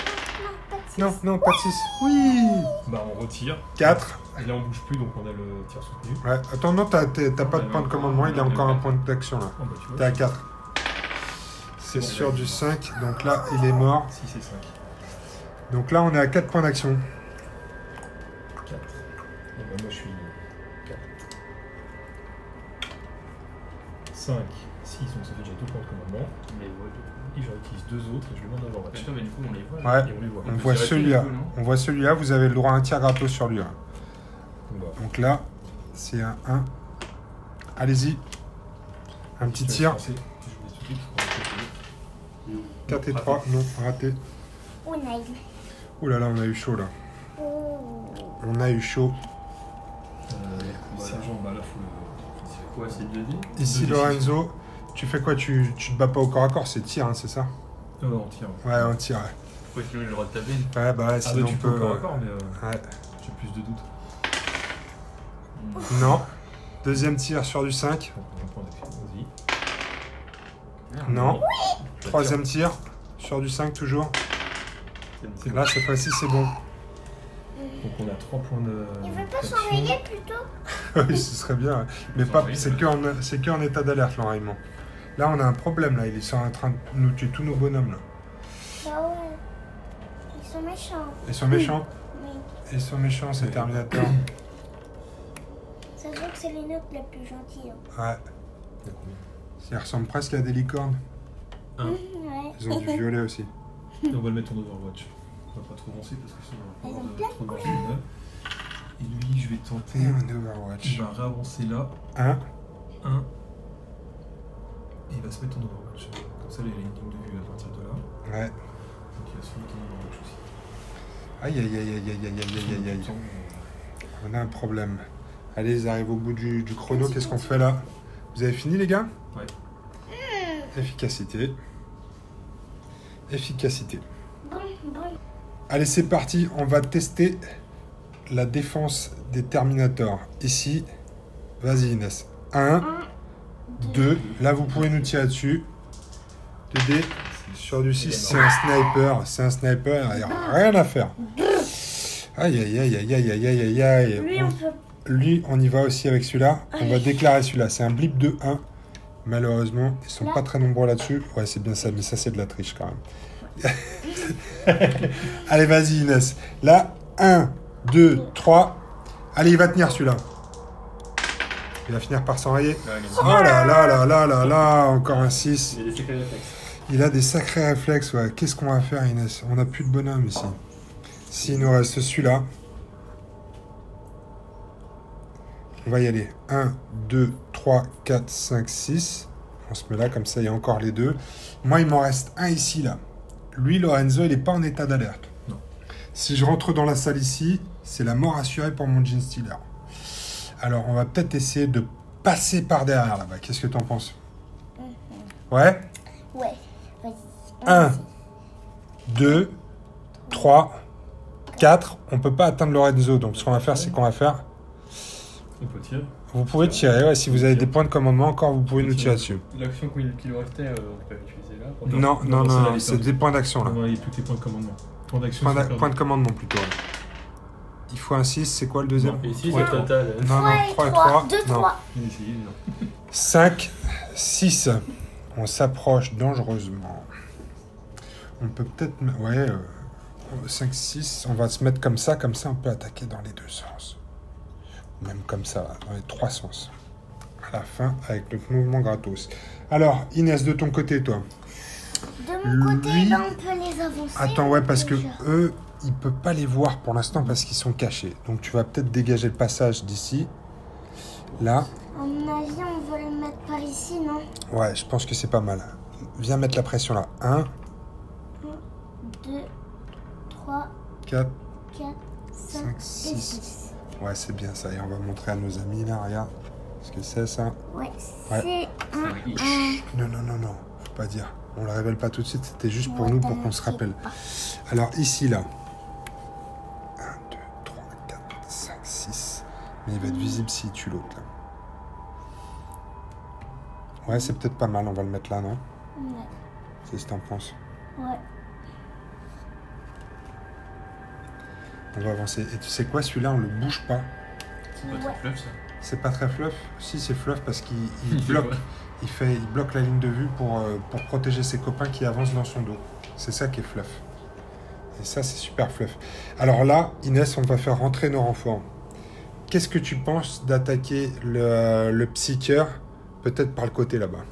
pas de six. Non, non, pas de 6. Oui. Bah on retire. 4. Et là on bouge plus donc on a le tir soutenu. Ouais, attends, non, t'as pas de point de commandement, il a encore un point d'action là. Oh bah tu vois. T'es à 4. C'est sur du 5, donc là, il est mort. 6 et 5. Donc là, on est à 4 points d'action. 4. Et bah moi je suis 4. 5, 6, donc ça fait déjà 2 points de commandement. Mais ouais. Et j'en utilise 2 autres et je le mets en Overwatch. Putain, mais du coup, on les voit. Ouais, Et on les voit. on peut voit tirer celui-là. dessus, du coup, non On voit celui-là, vous avez le droit à un tir gratos sur lui. Là. Donc, bah, Donc là, c'est un 1. Allez-y. Un petit je vais tir. lancer. Je vous dis tout de suite, on va essayer. 4 et 3, non, raté. Oh, Naïm. Ouh là là, on a eu chaud là. Oh. On a eu chaud. Le sergent, bah là, faut le. C'est quoi, c'est 2D? Ici, 2d6. Lorenzo, tu fais quoi, tu te bats pas au corps à corps, c'est tir, hein, c'est ça? Non, on tire. Ouais, on tire. Ouais, Pourquoi sinon il a le droit de taper? ouais bah ouais, Ah, sinon bah, tu on peux peut. encore accord, mais Ouais. j'ai plus de doutes. Non. Deuxième tir sur du 5. Donc, on prend d'action. Vas-y. Merde. Non. Troisième tir sur du 5 toujours. C'est bon. Là, cette fois-ci, c'est bon. Donc, on a 3 points de. Il veut pas d'action. s'enrayer plutôt? Oui, ce serait bien. Ouais. Mais pas, c'est que en état d'alerte, l'enraillement. Là, on a un problème. Là, il est en train de nous tuer tous nos bonhommes. Là. Bah ouais. Ils sont méchants. Ils sont méchants. Oui. Ils sont méchants, ces Terminators. Ça se voit que c'est les nôtres les plus gentils. Hein. Ouais. Ils ressemblent presque à des licornes. Un. Ouais. Ils ont du violet aussi. Et on va le mettre en Overwatch. On va pas trop avancer parce que sinon on Ils va ont avoir plein trop de de couleurs. marge. Et lui, je vais tenter. Et on est Il Overwatch. va réavancer là. 1. 1. Et il va se mettre en Overwatch. Comme ça, il a une ligne de vue à partir de là. Ouais. Donc il va se mettre en Overwatch aussi. Aïe, aïe, aïe, aïe, aïe, aïe, aïe, aïe, aïe. Temps, On a un problème. Allez, ils arrivent au bout du chrono. Qu'est-ce qu'on fait là? Vous avez fini, les gars? Ouais. Efficacité. Efficacité. Bon, bon. Allez, c'est parti. On va tester la défense des Terminators. Ici, vas-y Inès. 1, 2. Là, vous pouvez nous tirer dessus. 2D. Sur du 6, c'est un sniper. C'est un sniper. Il n'y a rien à faire. Aïe, aïe, aïe, aïe, aïe, aïe, aïe, aïe. Lui, on peut. Lui, on y va aussi avec celui-là. On va déclarer celui-là. C'est un blip de 1. Malheureusement, ils sont pas très nombreux là-dessus. Ouais, c'est bien ça, mais ça, c'est de la triche quand même. Allez, vas-y, Inès. Là, 1, 2, 3. Allez, il va tenir celui-là. Il va finir par s'enrayer. Ouais, il est Oh là là là là là là. Encore un 6. Il a des secrets réflexes. Il a des sacrés réflexes, ouais. Qu'est-ce qu'on va faire, Inès? On n'a plus de bonhomme ici. S'il nous reste celui-là. On va y aller. 1, 2, 3, 4, 5, 6. On se met là, comme ça, il y a encore les deux. Moi, il m'en reste un ici, là. Lui, Lorenzo, il n'est pas en état d'alerte. Non. Si je rentre dans la salle ici, c'est la mort assurée pour mon Gene Stealer. Alors, on va peut-être essayer de passer par derrière, là-bas. Qu'est-ce que tu en penses? Ouais? Ouais. Vas-y. 1, 2, 3, 4. On peut pas atteindre Lorenzo. Donc, ce qu'on va faire, c'est qu'on va faire... On peut tirer. Vous pouvez tirer, ouais. Si vous avez des points de commandement encore, vous pouvez nous tirer dessus. L'action qui lui restait, on peut l'utiliser là. pour- Non, c'est des points d'action, là. On va aller tous les points de commandement. Points d'action. Point de commandement, plutôt. Ouais. Il faut un 6. C'est quoi le deuxième? Et ici, Ouais. c'est total. Non, 3 et 3 3. 2, Non. 3. 5, 6. On s'approche dangereusement. On peut peut-être... Ouais, 5, 6. On va se mettre comme ça on peut attaquer dans les deux sens. Même comme ça, dans les trois sens. À la fin, avec notre mouvement gratos. Alors, Inès, de ton côté, toi? De mon côté, Lui- là, on peut les avancer. Attends, ouais, parce que Déjà. eux, il ne peut pas les voir pour l'instant parce qu'ils sont cachés. Donc, tu vas peut-être dégager le passage d'ici. Là. À mon avis, on va les mettre par ici, non? Ouais, je pense que c'est pas mal. Viens mettre la pression là. 1, 1, 2, 3, 4, 4, 5 5, et 6. 6. Ouais, c'est bien ça. Et on va montrer à nos amis là, regarde. Ce que c'est ça. Ouais, Ouais. c'est un. Non. Faut pas dire. On le révèle pas tout de suite. C'était juste pour Ouais, nous, pour qu'on se t'inquiète rappelle. pas. Alors, ici là. 1, 2, 3, 4, 5, 6. Mais il va être visible s'il tue l'autre là. Ouais, c'est peut-être pas mal. On va le mettre là, non? Ouais. C'est ce que t'en penses. Ouais. On va avancer. Et tu sais quoi, celui-là, on le bouge pas. C'est pas très fluff, ça. C'est pas très fluff. Si, c'est fluff parce qu'il Il fait bloque. quoi Il bloque la ligne de vue pour protéger ses copains qui avancent dans son dos. C'est ça qui est fluff. Et ça, c'est super fluff. Alors là, Inès, on va faire rentrer nos renforts. Qu'est-ce que tu penses d'attaquer le psycheur, peut-être par le côté là-bas?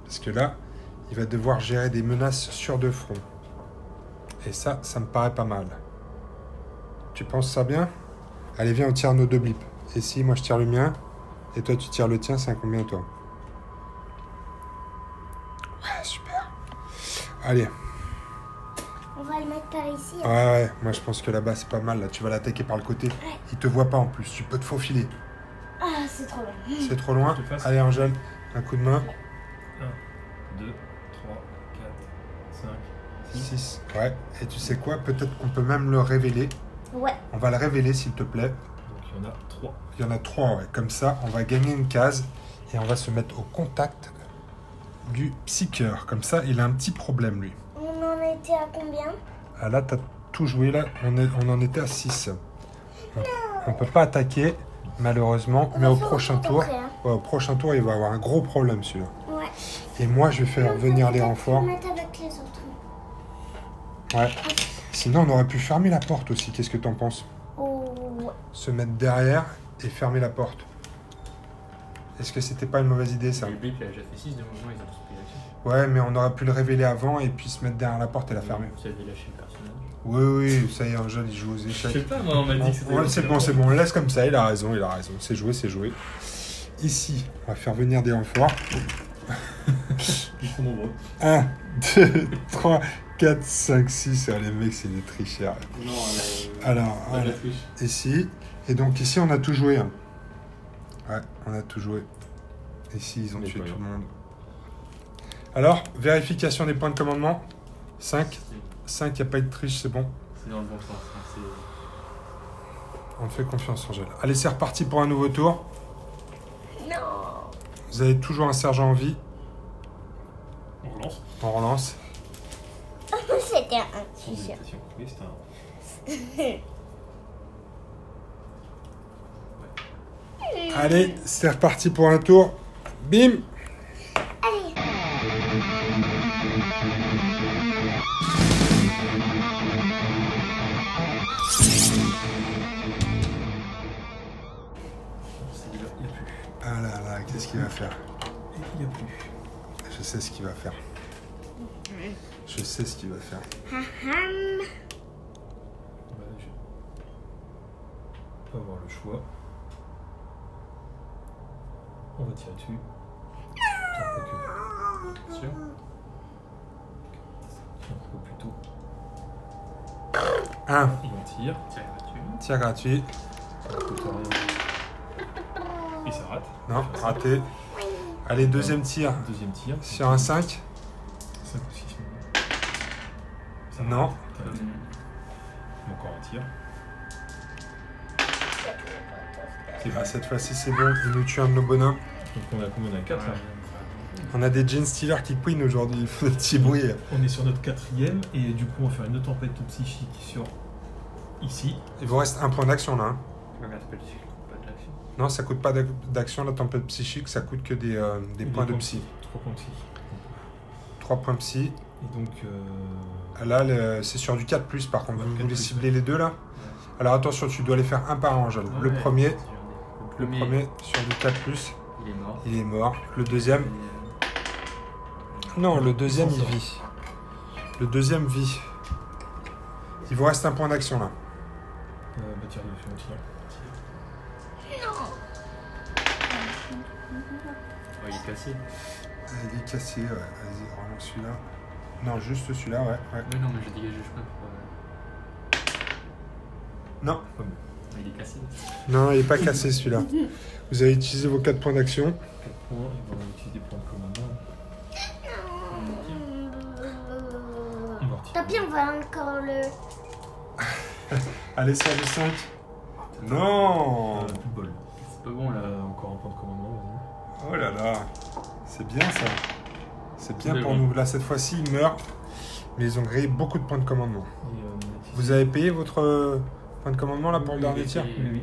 Parce que là, il va devoir gérer des menaces sur deux fronts. Et ça me paraît pas mal. Tu penses ça bien? Allez, viens, on tire nos deux blips. Et si, moi je tire le mien, et toi tu tires le tien, c'est à combien toi? Ouais, super. Allez. On va le mettre par ici. Ouais, moi je pense que là-bas c'est pas mal. Là, tu vas l'attaquer par le côté. Il te voit pas en plus, tu peux te faufiler. Ah, c'est trop bien. C'est trop loin. Je te fasse. Allez, Angèle, un coup de main. 1, 2, 3, 4, 5, 6. 6. Ouais. Et tu sais quoi? Peut-être qu'on peut même le révéler. Ouais. On va le révéler s'il te plaît. Donc il y en a 3. Il y en a 3, ouais. Comme ça, on va gagner une case et on va se mettre au contact du psycheur. Comme ça, il a un petit problème, lui. On en était à combien? Ah, là, t'as tout joué. Là, on en était à 6. On peut pas attaquer, malheureusement. On Mais va au faire prochain autant tour, après, hein. ouais, au prochain tour, il va avoir un gros problème, celui-là. Ouais. Et moi, je vais faire venir les On renforts. va mettre avec les autres. Ouais. Sinon, on aurait pu fermer la porte aussi. Qu'est-ce que t'en penses? Oh, ouais. Se mettre derrière et fermer la porte. Est-ce que c'était pas une mauvaise idée, ça? Le blip, il a déjà fait 6 de mouvement, ils ont tous pris l'action. Ouais, mais on aurait pu le révéler avant et puis se mettre derrière la porte et la fermer. Vous avez lâché le personnage. Oui, ça y est, Angèle, il joue aux Je échecs. sais pas, moi, on m'a dit que c'était. Ouais, c'est bon, on le laisse comme ça, il a raison. C'est joué. Ici, on va faire venir des renforts. Ils sont nombreux. 1, 2, 3, 4, 5, 6. Les mecs, c'est des tricheurs. Non, Alors, pas de voilà. la triche. Ici. Et donc, ici, on a tout joué. Hein. Ouais, on a tout joué. Ici, ils ont Mais tué pas tout le grave. monde. Alors, vérification des points de commandement. 5. 5, il n'y a pas eu de triche, c'est bon. C'est dans le bon sens. hein, c'est- On te fait confiance, Angèle. Allez, c'est reparti pour un nouveau tour. Non. Vous avez toujours un sergent en vie. On relance. On relance. C'était un, je Sans suis sûre. hésitation. Oui, c'est un. Allez, c'est reparti pour un tour. Bim! Allez. Il n'y a plus. Ah là là, qu'est-ce qu'il va faire? Et il n'y a plus. Je sais ce qu'il va faire. Je sais ce qu'il va faire. Haham. Bah, je vais pas avoir le choix. On va tirer dessus. Attends, quoique. Sûr. Tiens, ou plutôt. 1. Il en tire. Tiens, là-dessus. Tir gratuit. Ça coûte rien. Et ça rate. Non, raté. Allez, deuxième tir. Deuxième tir. Sur un 5. 5 ou 6. Ça Non. rate. Ça rate. Encore un tir. C'est Ah, bon. cette fois-ci, c'est bon. Il nous tue un de nos bonhommes. Donc on a combien? On a 4 là. On a des Gen Stealers qui queen aujourd'hui. Il faut des petits bruits. On est sur notre 4ème et du coup on va faire une autre tempête psychique sur ici. Il vous reste un point d'action là. Hein. Ouais, mais pas de l'action. Non, ça coûte pas d'action la tempête psychique, ça coûte que des points de psy. 3 points psy. 3 points psy. Et donc Là, c'est sur du 4+, par contre. Ouais, Vous 4+, voulez cibler les deux là? Alors attention, tu dois les faire un par un, Angèle. Le Ouais. premier Le premier, sur du 4+, il est mort. il est mort. Le deuxième, Et, non, le deuxième s'en il sort. vit. Le deuxième vit. Il vous reste un point d'action là. bah tire dessus, on tire. il est cassé. Il est cassé, ouais. Vas-y, relance celui-là. Non, juste celui-là, ouais. Oui, non, mais je dégage juste pas pour. Non, Il est cassé. non, il est pas cassé celui-là. Vous avez utilisé vos 4 points d'action. 4 points, et on va utiliser des points de commandement. On va retirer. Tant pis, on va encore le... Allez, sur le 5. Non. Plus de bol. C'est pas bon là. Encore un point de commandement, Oh là là. C'est bien ça. C'est bien C'est pour bon. nous. Là, cette fois-ci, ils meurent. Mais ils ont grillé beaucoup de points de commandement. vas-y. Et, on a utilisé- Vous avez payé votre point de commandement là pour le Oui, dernier oui, tir? oui. Oui, oui.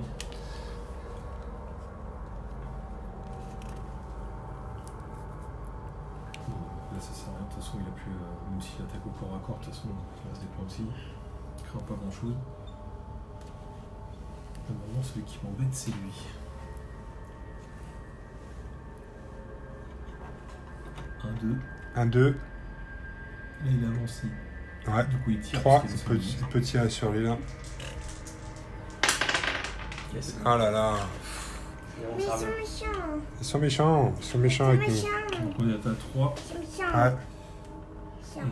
Là, ça sert à rien. De toute façon, il a plus. Même s'il attaque au corps à corps, de toute façon, il reste des points psy. Il craint pas grand chose. Normalement, celui qui m'embête, c'est lui. Un, 2. 1, 2, Là, il a avancé. ouais. Du coup, il tire. 3, parce il qu'il est sur peut tirer sur lui là. lui. Yes. Oh là là. Mais ils sont méchants. Ils sont méchants. Ils sont méchants Ils sont avec nous. méchants. Donc, on est à 3 Ils sont méchants. Ouais. Méchants.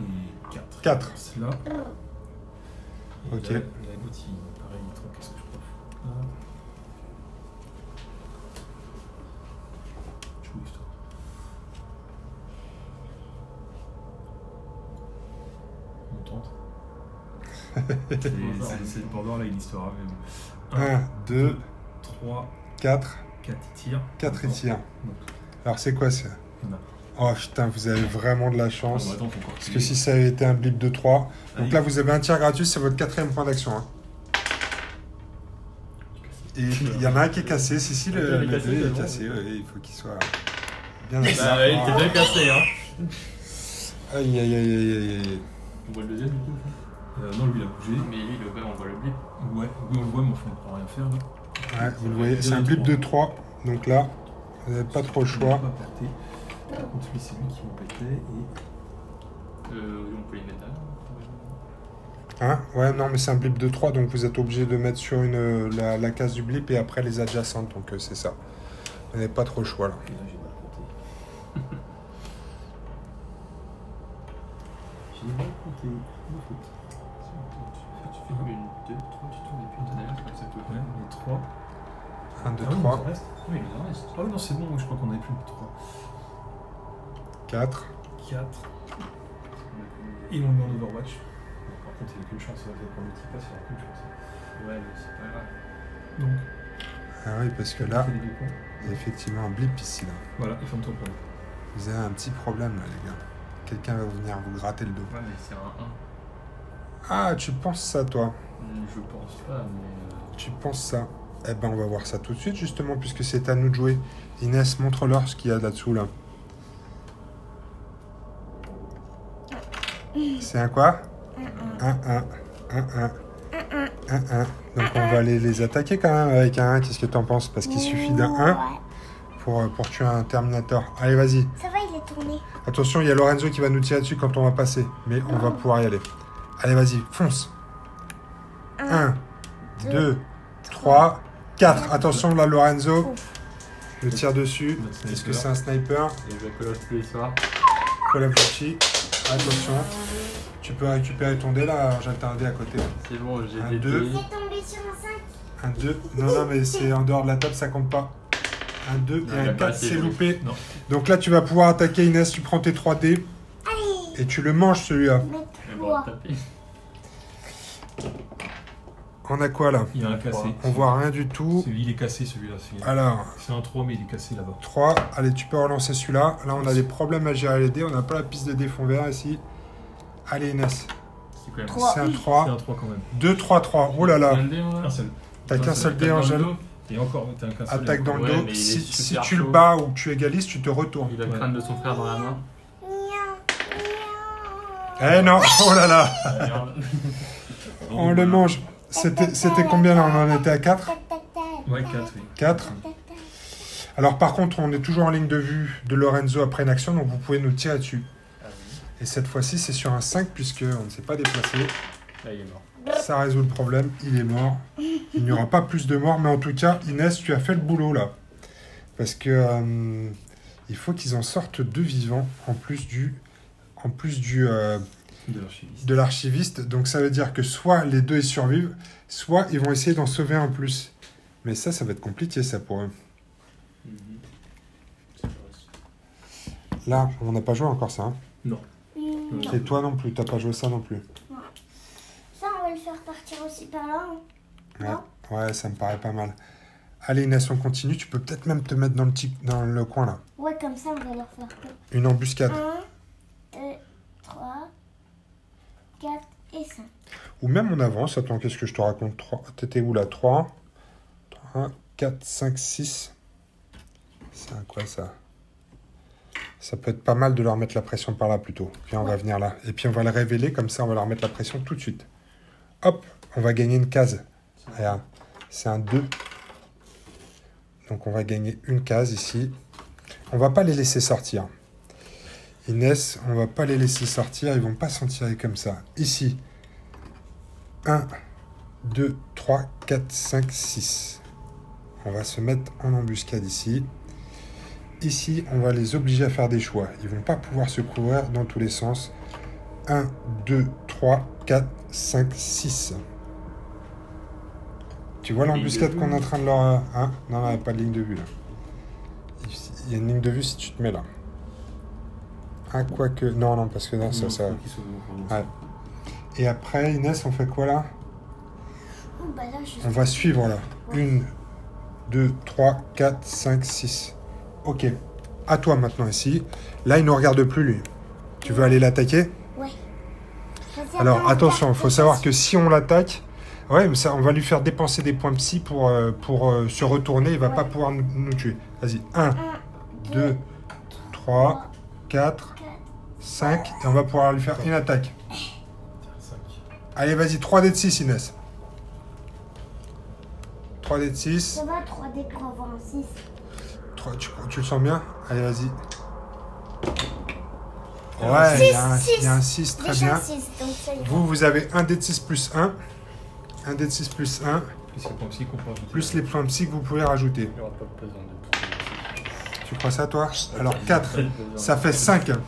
et 4. 4. C'est là. Et Ok. là, la goutte, pareil, il qu'est-ce que je peux faire là. Je vous l'histoire. On tente. C'est le border là, il histoire. 1, 2, 3, 4. 4, il tire. 4 il tire. Donc, Alors c'est quoi ça? on a. Oh putain, vous avez vraiment de la Ah, chance. bah, attends, faut encore Parce tuer. que si ça avait été un blip de 3. Donc Allez. là, vous avez un tir gratuit, c'est votre 4ème point d'action. Hein. Et il y en a un qui est cassé. Si, Il est le cassé, 2 c'est est bon. cassé. Ouais, il faut qu'il soit bien Bah, il était bien cassé, hein. Aïe, aïe, aïe, aïe, aïe, aïe. On voit le deuxième du coup. Non, lui, il a bougé. Mais lui, on voit le blip. Ouais, oui, on le voit, mais enfin, on ne peut rien faire là. Ouais, vous le voyez, c'est un blip de 3. Donc là, vous n'avez pas trop le On choix. peut pas porter. Par contre, lui, c'est lui qui m'embêtait. Et On peut les mettre là. Hein? Ouais, non, mais c'est un blip de 3, donc vous êtes obligé de mettre sur la case du blip et après les adjacentes, donc c'est ça. Vous n'avez pas trop le choix là. et là, j'ai mal compté. J'ai mal compté. Ma faute. Tu fais 1, 2, 3, tu tournes et puis t'en as un, comme ça tout. Ouais, les 3. 1, 2, Ah oui, il 3, en reste. Oui, il en reste. Ah oui, non, c'est bon, je crois qu'on avait plus que 3. 4. 4. Et on le met en Overwatch. Bon, par contre, il n'y a qu'une chance, pour le petit pass, il n'y a qu'une chance. Ouais, mais c'est pas grave. Donc, Ah oui, parce que on là, fait les deux points. il y a effectivement un blip ici là. Voilà, il faut me tourner. Vous avez un petit problème là, les gars. Quelqu'un va venir vous gratter le dos. Ouais, mais c'est un 1. Ah, tu penses ça, toi? Je pense pas, mais. Tu penses ça? Eh ben, on va voir ça tout de suite, justement, puisque c'est à nous de jouer. Inès, montre-leur ce qu'il y a là-dessous, là. C'est un quoi? Un 1. Un 1. Donc, on va aller les attaquer quand même avec un 1. Qu'est-ce que t'en penses? Parce qu'il suffit d'un 1 Ouais. pour tuer un Terminator. Allez, vas-y. Ça va, il est tourné. Attention, il y a Lorenzo qui va nous tirer dessus quand on va passer. Mais on va pouvoir y aller. Allez, vas-y, fonce. 1, 2, 3, 4. Attention, là, Lorenzo. Le tire dessus. Est-ce que c'est un sniper? Et je vais Call of tous les soirs. Call of Duty. Attention. Tu peux récupérer ton dé là, j'ai un dé à côté. C'est bon, j'ai Un, des deux. dés. C'est tombé sur un 5. Un 2. Non, mais c'est en dehors de la table, ça compte pas. Un 2 Non, et il a un pas 4, assez c'est joué. loupé. Non. Donc là, tu vas pouvoir attaquer Inès. Tu prends tes 3 dés Allez, et tu le manges celui-là. mais Mais bon, toi. taper. On a quoi là? Il y a un cassé. On voit rien du tout. Il est cassé celui-là. Alors, C'est un 3, mais il est cassé là-bas. 3. Allez, tu peux relancer celui-là. Là, on a des problèmes à gérer les dés. On n'a pas la piste de dés fond vert ici. Allez, Inès. C'est quand même. Trois. C'est un C'est 3. un 3 quand même. 2, 3, 3. Oh là là. Un dé, moi, là. Un seul. T'as qu'un seul dé, Attaque dans le Angèle. dos. Et encore, t'as un seul. Attaque dans le Ouais, dos. mais il est Si super tu le chaud. bats ou que tu égalises, tu te retournes. Il a le crâne de son frère dans la main. Eh non. Oh là là. Regarde. On le mange. C'était combien là? On en était à 4? Tac, tac, tac. Ouais, 4, oui. 4. Tac, tac, tac. Alors par contre, on est toujours en ligne de vue de Lorenzo après une action, donc vous pouvez nous tirer dessus. Ah oui. Et cette fois-ci, c'est sur un 5 puisqu'on ne s'est pas déplacé. Là, il est mort. Ça résout le problème, il est mort. Il n'y aura pas plus de morts, mais en tout cas, Inès, tu as fait le boulot là. Parce que il faut qu'ils en sortent 2 vivants en plus De l'archiviste. de l'archiviste. Donc ça veut dire que soit les 2 ils survivent, soit ils vont essayer d'en sauver un plus. Mais ça va être compliqué ça pour eux. C'est pas vrai. Là, on n'a pas joué encore ça. Hein. Non. Et toi non plus, t'as pas joué ça non plus. Ça, on va le faire partir aussi par là. hein. Ouais, ça me paraît pas mal. Allez Inès, on continue. Tu peux peut-être même te mettre dans le coin là. Ouais, comme ça, on va leur faire peur. Une embuscade. 1, 2, 3, 4 et 5. Ou même on avance. Attends, qu'est-ce que je te raconte? 3. T'étais où là? 3, 4, 5, 6. C'est un quoi ça? Ça peut être pas mal de leur mettre la pression par là plutôt. Puis on va venir là. Et puis on va le révéler, comme ça on va leur mettre la pression tout de suite. Hop, on va gagner une case. Regarde, c'est un 2. Donc on va gagner une case ici. On va pas les laisser sortir. Inès, on va pas les laisser sortir. Ils vont pas s'en tirer comme ça. Ici, 1, 2, 3, 4, 5, 6. On va se mettre en embuscade ici. Ici, on va les obliger à faire des choix. Ils vont pas pouvoir se couvrir dans tous les sens. 1, 2, 3, 4, 5, 6. Tu vois l'embuscade qu'on est en train de leur... Hein? Non, il n'y a pas de ligne de vue là. Il y a une ligne de vue si tu te mets là. Ah, quoique... Non, parce que là, ça... Ouais. Et après, Inès, on fait quoi là? Oh, bah là, je... On va suivre là. 1, 2, 3, 4, 5, 6. Ok. À toi maintenant ici. Là, il ne nous regarde plus lui. Tu veux aller l'attaquer? Ouais. Vas-y, Alors attends, attention, il regarde, faut savoir que si on l'attaque, ouais, mais ça, on va lui faire dépenser des points psy pour se retourner. Il va pas pouvoir nous tuer. Vas-y. 1, 1, 2, 3, 4, 5. Et on va pouvoir lui faire une attaque. 5. Allez, vas-y. 3 dés de 6, Inès. 3 dés de 6. Ça va, 3D pour avoir un 6. 3, tu le sens bien? Allez, vas-y. Ouais, il y a un- il y a un 6, très Déjà bien. 6, donc ça y est. Vous avez un dé de 6 plus 1. Un dé de 6 plus 1. Plus les points psy qu'on peut rajouter. Plus les points psy que vous pouvez rajouter. Il n'y aura pas besoin de Tu crois ça, toi? Alors 4, ça fait 5. Bah, donc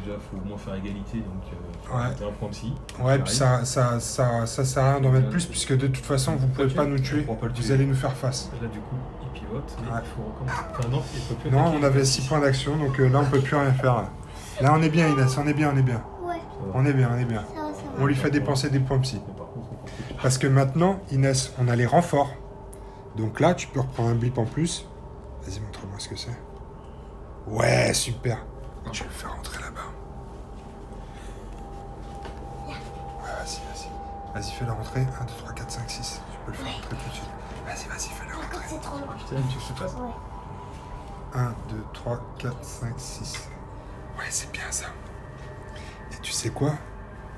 déjà, il faut au moins faire égalité, donc Ouais. rajouter un point psy. Ouais, puis ça sert à rien d'en mettre plus, puisque de toute façon, vous pouvez pas nous tuer. On pourra pas le Vous tuer. allez nous faire face. Et là, du coup, il pivote, mais Ouais. il faut recommencer. Enfin, non, il peut plus Non, attaquer. on avait 6 points d'action, donc là, on peut plus rien faire. Là, on est bien, Inès, on est bien, on est bien. Ouais, Ça va. On est bien, on est bien. ça va, ça va. On lui fait dépenser des points psy. Mais par contre, on peut plus. Parce que maintenant, Inès, on a les renforts. Donc là, tu peux reprendre un blip en plus. Vas-y, montre-moi ce que c'est. Ouais, super. Tu le fais rentrer là-bas. Ouais, vas-y, fais-la rentrer. 1, 2, 3, 4, 5, 6. Tu peux le faire rentrer tout de suite. Vas-y, fais-la Encore, rentrer. c'est trop loin. Putain, tu sais pas. Ouais. 1, 2, 3, 4, 5, 6. Ouais, c'est bien ça. Et tu sais quoi?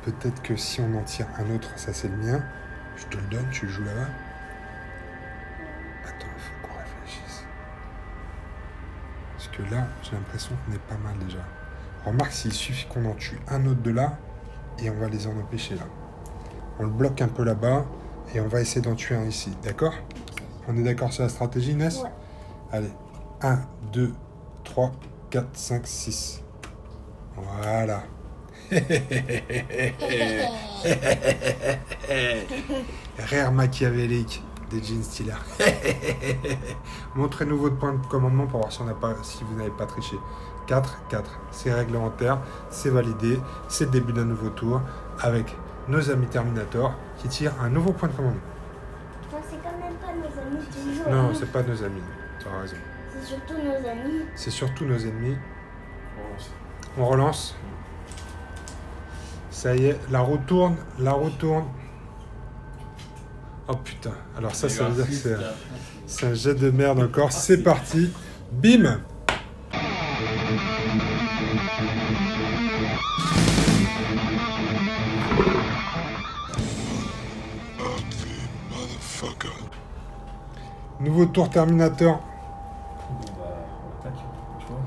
Peut-être que si on en tire un autre, ça c'est le mien. Je te le donne, tu le joues là-bas. Attends, il faut qu'on réfléchisse. Parce que que là, j'ai l'impression qu'on est pas mal déjà. Remarque s'il suffit qu'on en tue un autre de là, et on va les en empêcher là. On le bloque un peu là-bas, et on va essayer d'en tuer un ici, d'accord? On est d'accord sur la stratégie, Inès? Ouais. Allez, 1, 2, 3, 4, 5, 6. Voilà. Rire machiavélique des Gene Stealers. Montrez-nous votre point de commandement pour voir si vous n'avez pas triché. 4, 4. C'est réglementaire, c'est validé, c'est le début d'un nouveau tour avec nos amis Terminator qui tirent un nouveau point de commandement. Enfin, c'est quand même pas nos amis toujours. Non, c'est pas nos amis. Tu as raison. C'est surtout nos amis. C'est surtout nos ennemis. On relance. On relance. Ça y est, la roue tourne, la roue tourne. Oh putain, alors ça veut dire que c'est un jet de merde encore. C'est parti. Bim. Nouveau tour Terminator. Bon, bah, on attaque, tu vois.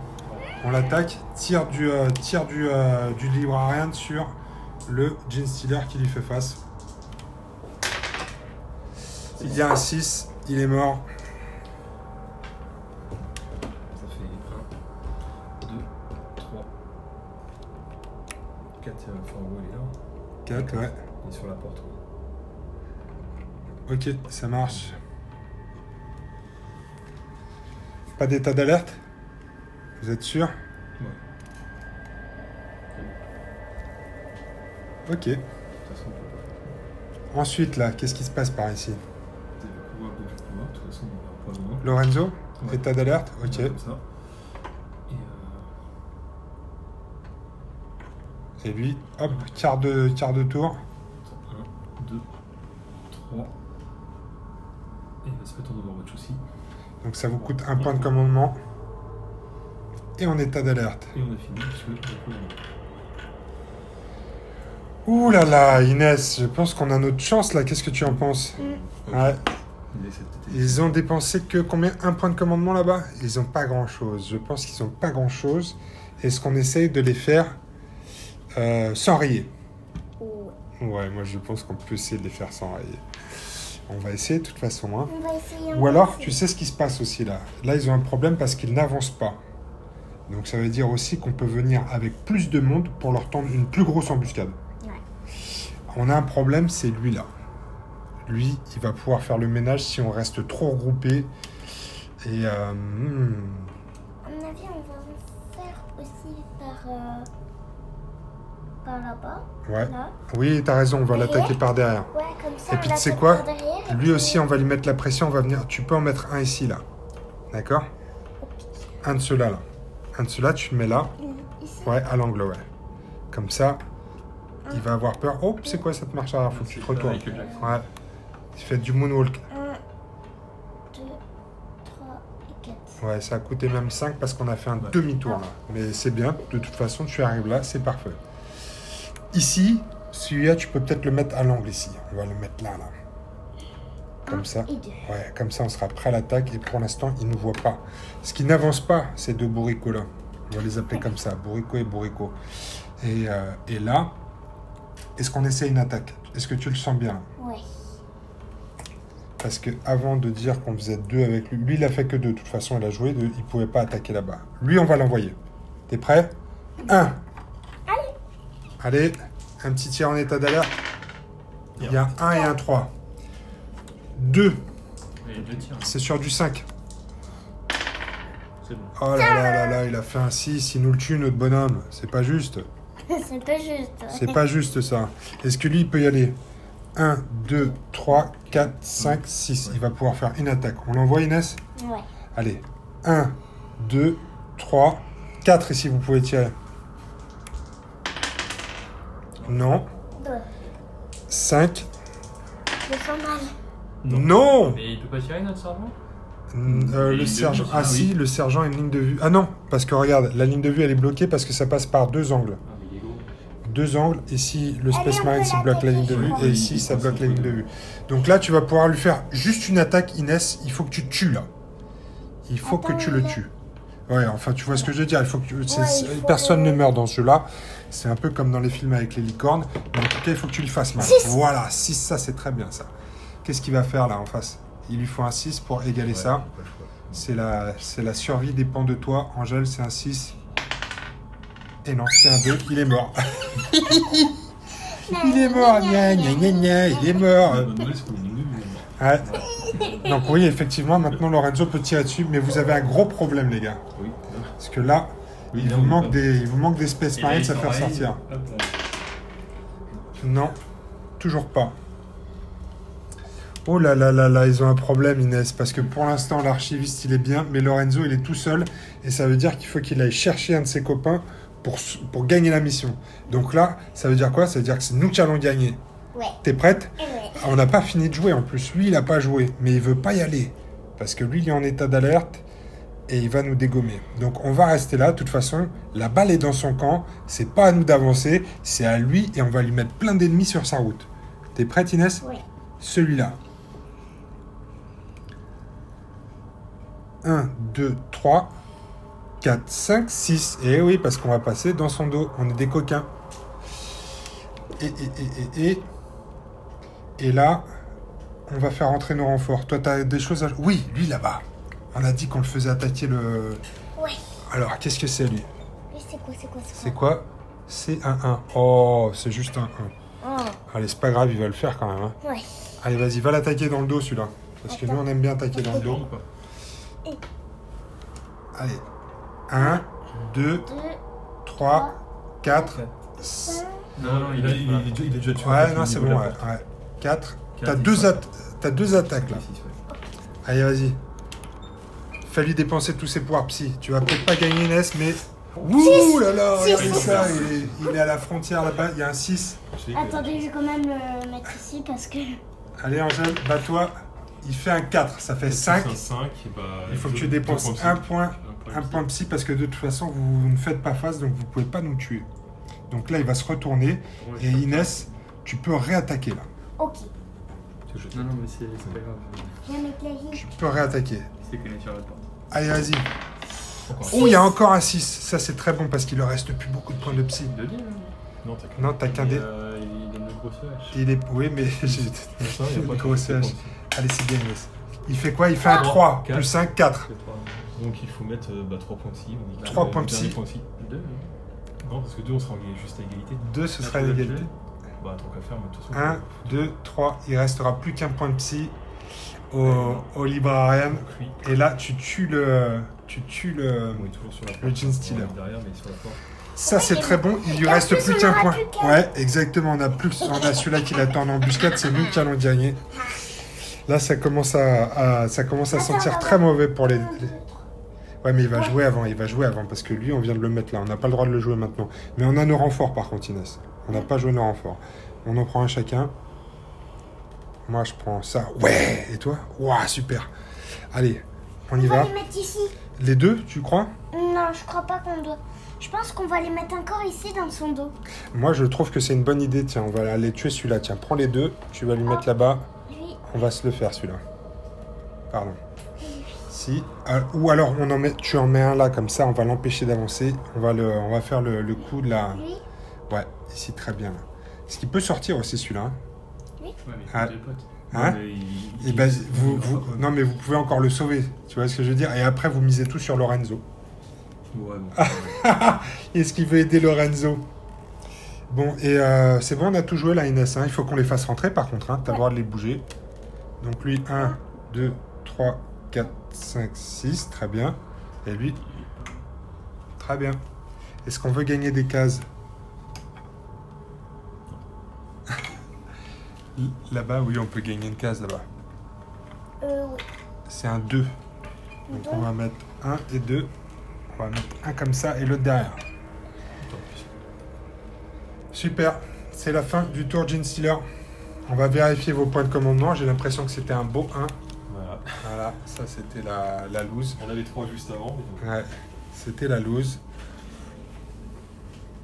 On l'attaque. Tire du librarian sur le Gene Stealer qui lui fait face. Il y a un 6, il est mort. Ça fait 1, 2, 3, 4. Fargo, il est là. 4, ouais. Il est sur la porte. Ok, ça marche. Pas d'état d'alerte? Vous êtes sûr? Ouais. Ok. De toute façon, on peut pas. Ensuite, là, qu'est-ce qui se passe par ici? On va pouvoir beaucoup plus loin. De toute façon, on va pas loin. Lorenzo? Ouais. État d'alerte? Ok. Comme ça. Et Et lui, hop, quart de tour. 1, 2, 3. Et il va se mettre en Overwatch aussi. Donc ça vous coûte un point de commandement. Et en état d'alerte. Et on a fini parce que on a Ouh là là, Inès, je pense qu'on a notre chance là. Qu'est-ce que tu en penses? Ouais. Ils ont dépensé que combien? Un point de commandement là-bas? Ils n'ont pas grand-chose. Je pense qu'ils n'ont pas grand-chose. Est-ce qu'on essaye de les faire sans rayer? Ouais, moi je pense qu'on peut essayer de les faire sans rayer. On va essayer de toute façon. Hein. On va essayer. Ou alors, tu sais ce qui se passe aussi là. Là, ils ont un problème parce qu'ils n'avancent pas. Donc ça veut dire aussi qu'on peut venir avec plus de monde pour leur tendre une plus grosse embuscade. Ouais. On a un problème, c'est lui là. Lui, il va pouvoir faire le ménage si on reste trop regroupé. Et À mon avis, on va en faire aussi par là-bas. ouais. Là. Oui, t'as raison, on va l'attaquer par derrière. Ouais, comme ça. Et on puis tu sais l'attaque quoi? par derrière, et Lui puis- aussi, on va lui mettre la pression. On va venir. Tu peux en mettre un ici là. D'accord? Un de ceux-là là. Un de ceux-là, tu le mets là. Ici. Ouais, à l'angle, ouais. Comme ça, il va avoir peur. Oh, c'est quoi cette marche arrière? Faut que tu te retournes. Michael Jackson. Ouais. Tu fais du moonwalk. 1, 2, 3 et 4. Ouais, ça a coûté même 5 parce qu'on a fait un demi-tour là. Mais c'est bien. De toute façon, tu arrives là, c'est parfait. Ici, celui-là, tu peux peut-être le mettre à l'angle ici. On va le mettre là, là. Comme ça. Et 2. Ouais, comme ça, on sera prêt à l'attaque. Et pour l'instant, ils ne nous voient pas. Ce qui n'avance pas, ces deux bourricots là. On va les appeler comme ça, bourricot et bourricot. Et là, est-ce qu'on essaie une attaque? Est-ce que tu le sens bien? Ouais. Parce que avant de dire qu'on faisait 2 avec lui, lui il a fait que 2. De toute façon, il a joué 2. Il pouvait pas attaquer là-bas. Lui, on va l'envoyer. T'es prêt? 1. Allez, un petit tir en état d'alerte. Il y a 1 et un 3. 2. Il y a 2 tirs. C'est sur du 5. C'est bon. Oh là là là là, il a fait un 6. Il nous le tue, notre bonhomme. C'est pas juste. C'est pas juste. C'est pas juste ça. Est-ce que lui, il peut y aller? 1, 2, 3, 4, 5, 6. Il va pouvoir faire une attaque. On l'envoie, Inès? Ouais. Allez. 1, 2, 3, 4 ici, vous pouvez tirer. Non. 2. 5. Je sens mal. Non, Mais il peut pas tirer notre sergent? Le ligne de sergent. vue, Ah oui. si, le sergent a une ligne de vue. Ah non, parce que regarde, la ligne de vue, elle est bloquée parce que ça passe par 2 angles. Ah, mais il est gros. 2 angles. Ici, le Allez, Space on Marine, peut il bloque la ligne de vue. l'attaquer, Et je ici, crois. ça bloque la ligne de vue. Donc là, tu vas pouvoir lui faire juste une attaque, Inès. Il faut que tu tues là. Il faut que Attends, tu le il a- tues. Ouais, enfin, tu vois ce que je veux dire. Il faut que il faut personne que- ne meurt dans ce jeu-là. C'est un peu comme dans les films avec les licornes. Mais en tout cas, il faut que tu lui fasses mal. 6. Voilà, 6, ça, c'est très bien, ça. Qu'est-ce qu'il va faire, là, en face? Il lui faut un 6 pour égaler ça. Pas le choix. C'est la survie dépend de toi. Angèle, c'est un 6. Et non, c'est un 2. Il est mort. Il est mort. Gna, gna, gna, gna, il est mort. La bonne nouvelle, c'est qu'on est nul, mais Ouais. Donc oui, effectivement, maintenant Lorenzo peut tirer dessus, mais vous avez un gros problème, les gars. oui. Parce que là, Oui, il là, vous on est manque pas- des, il vous manque des Space Et là, Marines il à faire pareil. sortir. Hop là. Non, toujours pas. Oh là là là là, ils ont un problème, Inès, parce que pour l'instant, l'archiviste, il est bien, mais Lorenzo, il est tout seul, et ça veut dire qu'il faut qu'il aille chercher un de ses copains pour gagner la mission. Donc là, ça veut dire quoi? Ça veut dire que c'est nous qui allons gagner. Ouais. T'es prête? Ouais. On n'a pas fini de jouer en plus. Lui, il n'a pas joué, mais il veut pas y aller. Parce que lui, il est en état d'alerte et il va nous dégommer. Donc on va rester là. De toute façon, la balle est dans son camp. C'est pas à nous d'avancer, c'est à lui et on va lui mettre plein d'ennemis sur sa route. T'es prête, Inès? Ouais. Celui-là. 1, 2, 3, 4, 5, 6. Et oui, parce qu'on va passer dans son dos. On est des coquins. Et là, on va faire rentrer nos renforts. Toi, tu as des choses à... Oui, lui, là-bas. On a dit qu'on le faisait attaquer le... Ouais. Alors, qu'est-ce que c'est, lui? Lui, c'est quoi? C'est quoi? C'est un 1. Oh, c'est juste un 1. Oh. Allez, c'est pas grave, il va le faire quand même. Hein. Ouais. Allez, vas-y, va l'attaquer dans le dos, celui-là. Parce que nous, on aime bien attaquer dans le dos. Ou pas? Allez. 1, 2, 2, 3, 4. 5. Non, non, il Il est déjà tué. Ouais, non, c'est bon, ouais. 4. T'as deux attaques, là. Allez, vas-y. Fais-lui dépenser tous ses pouvoirs psy. Tu vas peut-être pas gagner, Inès, mais... Ouh là là, Six. regardez ça, il est à la frontière là-bas, il y a un 6. Attendez, je vais quand même le mettre ici parce que. Allez, Angèle, bats-toi. Il fait un 4, ça fait 5. Il faut que tu dépenses un point psy parce que de toute façon, vous ne faites pas face, donc vous pouvez pas nous tuer. Donc là, il va se retourner et Inès, tu peux réattaquer là. Ok. Non, non, mais c'est pas grave. Je vais mettre la ligne. Tu peux réattaquer. C'est qu'on est sur la porte. Allez, vas-y. Oh, il y a encore un 6. Ça, c'est très bon parce qu'il ne reste plus beaucoup de points de psy. De dire, Non, Non, t'as qu'un dé. Il a une grosse hache. Il est... Oui, mais j'ai ça, il y a pas de grosse problème. hache. Allez, c'est bien, Inès. Il fait quoi? Il fait un 3, Quatre. plus 5, 4. Donc il faut mettre 3 points psy. On dit que 3 le points dernier psy. point psy. 2. Non, parce que 2, on sera juste à égalité. 2, ce sera une égalité. Bah, tant qu'à faire, mais de toute façon. 1, 2, 3. Il restera plus qu'un point de psy au librarian. Donc, lui, Et là, tu tues le... Tu tues le... on est toujours sur la porte. Le Gene Stealer. On est derrière, mais sur la porte. Ça, c'est très bon. Il lui Et en reste plus, plus on qu'un aura point. plus qu'un. Ouais, exactement. On a celui-là qui l'attend en embuscade. C'est nous qui allons gagner. Là, ça commence à sentir très mauvais pour les... Ouais, mais il va jouer avant. Il va jouer avant parce que lui, on vient de le mettre là. On n'a pas le droit de le jouer maintenant. Mais on a nos renforts, par contre, Inès. On n'a pas joué nos renforts. On en prend un chacun. Moi, je prends ça. Ouais. Et toi? Ouah, super. Allez, on y On va va. les mettre ici. Les deux, tu crois? Non, je crois pas qu'on doit. Je pense qu'on va les mettre encore ici dans son dos. Moi, je trouve que c'est une bonne idée. Tiens, on va aller tuer celui-là. Tiens, prends les deux. Tu vas lui mettre là-bas. Lui, On va se le faire, celui-là. Pardon. Si. Ou alors, tu en mets un là, comme ça, on va l'empêcher d'avancer. On va faire le coup de la... lui, Ouais, ici, très bien. Là. Est-ce qu'il peut sortir aussi, celui-là? Hein Ouais, mais Ah. c'est des potes. Hein? Et ben, non, mais vous pouvez encore le sauver. Tu vois ce que je veux dire? Et après, vous misez tout sur Lorenzo. Ouais, bon. Est-ce qu'il veut aider Lorenzo? Bon, et c'est bon, on a tout joué là, Inès. Hein. Il faut qu'on les fasse rentrer, par contre. Hein. Tu as le droit de les bouger. Donc lui, 1, 2, 3, 4, 5, 6. Très bien. Et lui, très bien. Est-ce qu'on veut gagner des cases? Là-bas, oui, on peut gagner une case là-bas. oui. C'est un 2. Donc on va mettre 1 et 2. On va mettre un comme ça et l'autre derrière. Super. C'est la fin du tour Gene Stealer. On va vérifier vos points de commandement. J'ai l'impression que c'était un beau 1. Voilà. Voilà, ça c'était la loose. On avait 3 juste avant. Mais donc, Ouais, c'était la loose.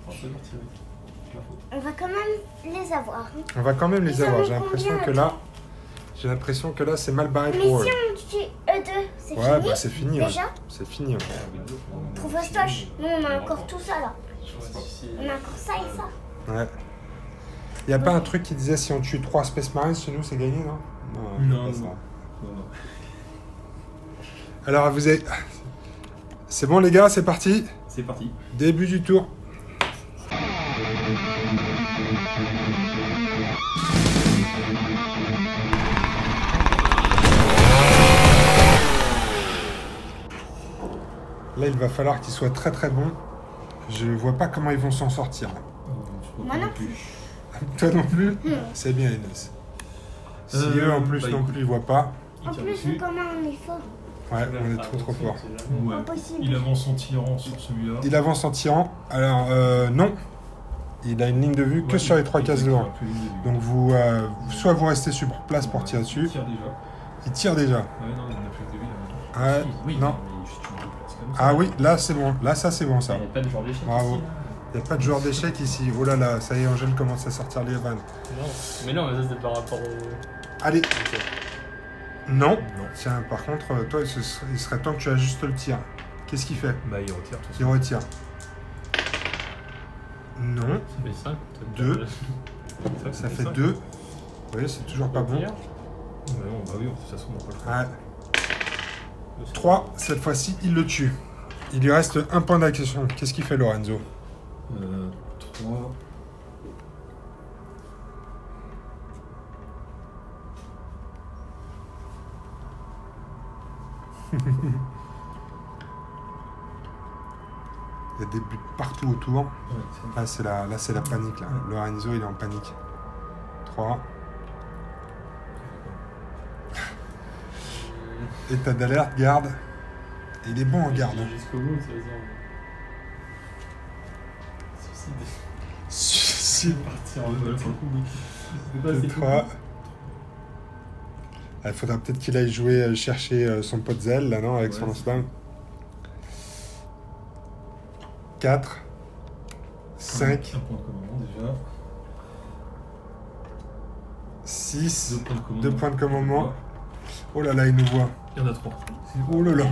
On peut partir, oui. On va quand même les avoir. On va quand même les Ils en avoir. ont J'ai l'impression combien, que là, J'ai l'impression que là, c'est mal barré Mais pour eux. si on tue E2, c'est Ouais, fini bah c'est fini. Ouais. déjà. C'est fini. Ouais. Trop fastoche. Nous, on a encore tout ça là. On a encore ça et ça. Ouais. Y a pas un truc qui disait si on tue 3 Space Marines chez nous, c'est gagné, non? Non, pas ça. non. Alors, vous avez... C'est bon, les gars, c'est parti. C'est parti. Début du tour. Là, il va falloir qu'ils soient très très bons. Je vois pas comment ils vont s'en sortir. Moi non plus. Toi non plus? C'est bien, Inès. Si eux en plus bah, non écoute. plus ils voient pas, En plus, vu comment on est fort. ouais, on est trop fort. Ouais. Impossible. Il avance en tirant sur celui-là. Il avance en tirant. Alors, non. Il a une ligne de vue que Ouais, sur les 3 cases devant. exactement, plus ligne de vue. Donc, soit vous restez sur place pour tirer dessus. Il tire déjà. Il tire déjà. Ouais, non, il n'a plus de vue là. Ouais, Oui, non. mais juste une place comme ça. Ah oui, là c'est bon. Là, ça c'est bon ça. Il n'y a pas de genre d'échec Bravo. ici. Il n'y a pas de joueur d'échecs ici. Oh là là, ça y est, Angèle commence à sortir les vannes. Non. Mais non, mais ça c'est par rapport au. Allez. Ok. Non. Non. Tiens, par contre, toi, il serait temps que tu ajustes le tir. Qu'est-ce qu'il fait? Bah, il retire tout ça. Il retire. Non. Ça fait 5. Deux. Ça fait 2. Oui, c'est toujours pas bon. Ouais, non, bah oui, de toute façon, on n'a pas le choix. Ouais. 3, cette fois-ci, il le tue. Il lui reste un point d'action. Qu'est-ce qu'il fait, Lorenzo? 3. Il y a des buts partout autour. Ouais, Là, c'est la panique. Là. Lorenzo, il est en panique. 3. État d'alerte, garde. Et il est bon en garde. hein. Jusqu'au bout, ça veut dire. Suicide. Suicide. Partir en vol pour le coup. C'était pas assez 3. Il faudra peut-être qu'il aille jouer, chercher son pot de zèle, là, non, avec son Ouais, lance-flamme. 4. 5. Un point de commandement déjà. 6. 2 points de commandement. 2 points de commandement. Oh là là, il nous voit. Il y en a 3. Oh là là.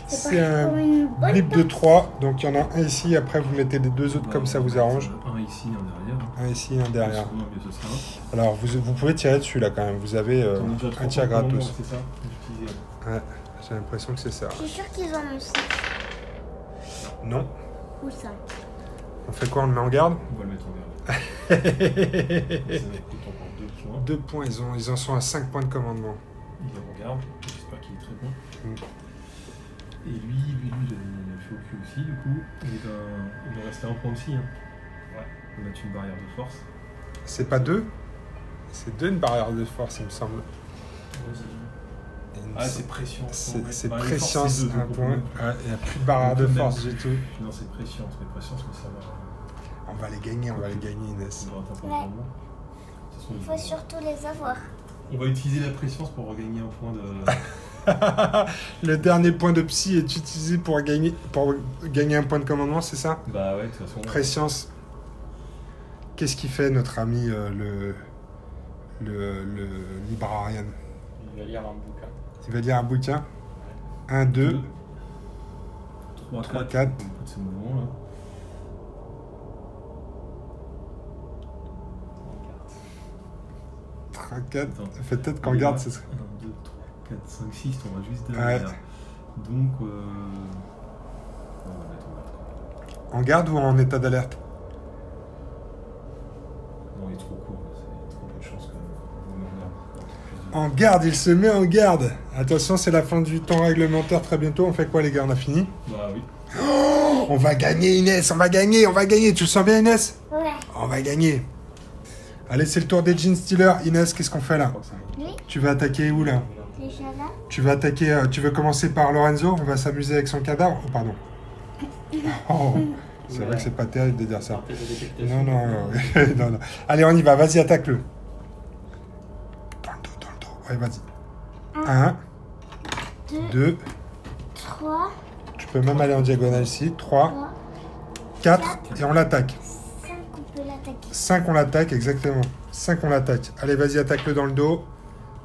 C'est parti pour une un bonne blip de 3. Donc il y en a un ici. Après, vous mettez les 2 autres comme ça vous arrange. Un ici, un derrière. Un ici, un derrière. Souvent, mieux ce sera. Alors, vous pouvez tirer dessus là quand même. Vous avez T'en as déjà trois un tir points de commandement, gratos. C'est ça d'utiliser. Ouais, j'ai l'impression que c'est ça. Je suis sûre qu'ils en ont 6 Non. ou 5. On fait quoi? On le met en garde? On va le mettre en garde. Ça va coûter encore 2 points. 2 points. Ils en sont à 5 points de commandement. Il est en garde. J'espère qu'il est très bon. Mm. Et lui, il a fait au cul aussi, du coup. Il nous restait un point aussi. Hein. Ouais. On va mettre une barrière de force. C'est pas 2? C'est 2 une barrière de force, il me semble. Et il me Ah, semble- c'est pression. C'est Barrière de force, préscience c'est deux, un donc on point. peut- Ouais, il n'y a plus de barrière de on peut force même- du tout. Non, c'est pression, mais ça va. On va les gagner, Inès. On va atteindre un point de Ouais. commandement. De toute façon, Il faut surtout les avoir. on va utiliser la pression pour regagner un point de. Le dernier point de psy est utilisé pour gagner un point de commandement, c'est ça? Bah ouais, de toute façon. Préscience. Qu'est-ce qu'il fait notre ami le librarian? Il va lire un bouquin. Il va lire un bouquin. 1, 2, 3, 3, 4. 4. C'est le moment là. Train 4. Attends. Peut-être qu'on regarde. 1, 2, 3, 4, 5, 6, on va juste Ouais. derrière. Donc, on va mettre en garde. En garde ou en état d'alerte? Non, il est trop court, là, c'est trop peu de chance quand même. On met en garde. En garde, il se met en garde. Attention, c'est la fin du temps réglementaire très bientôt. On fait quoi, les gars? On a fini? Bah oui. Oh, on va gagner, Inès. On va gagner. Tu le sens bien, Inès? Ouais. On va gagner. Allez, c'est le tour des Gene Stealers. Inès, qu'est-ce qu'on fait Je là? crois que c'est bon. Lui, Tu veux attaquer où là? déjà là. Tu veux attaquer, tu veux commencer par Lorenzo? On va s'amuser avec son cadavre? Oh, pardon. Oh, c'est vrai que c'est pas terrible de dire ça. Tête de décapitation. Non, non. Allez, on y va. Vas-y, attaque-le. Dans le dos. Ouais, vas-y. 1, 2, 3, tu peux même aller en diagonale ici. 3, 4, et on l'attaque. 5, on peut l'attaquer. 5 on l'attaque, exactement. 5 on l'attaque. Allez, vas-y, attaque-le dans le dos.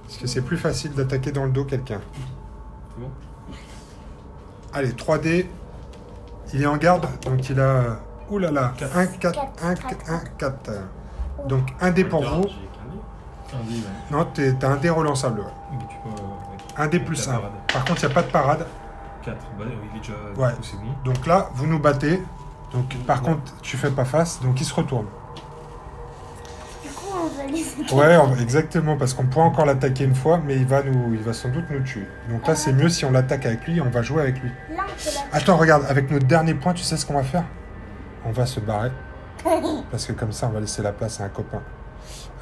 Parce que c'est plus facile d'attaquer dans le dos quelqu'un. C'est bon. Allez, 3D. Il est en garde, donc il a... Ouh là là, 1, 4, 1, 4. Donc, un dé pour vous. J'ai qu'un dé. Un dé, ouais. Non, t'as un dé relançable. Ouais. Mais tu peux, ouais. Un dé plus La 1. parade. Par contre, il n'y a pas de parade. 4. Bah, il est déjà. Ouais. Du coup, c'est bon. Donc là, vous nous battez. Donc, par contre, tu fais pas face, donc il se retourne. Du coup, on va les... Ouais, exactement, parce qu'on pourrait encore l'attaquer une fois, mais il va sans doute nous tuer. Donc là, c'est mieux si on l'attaque avec lui, on va jouer avec lui. Là, on peut la... Attends, regarde, avec notre dernier point, tu sais ce qu'on va faire? On va se barrer. Parce que comme ça, on va laisser la place à un copain.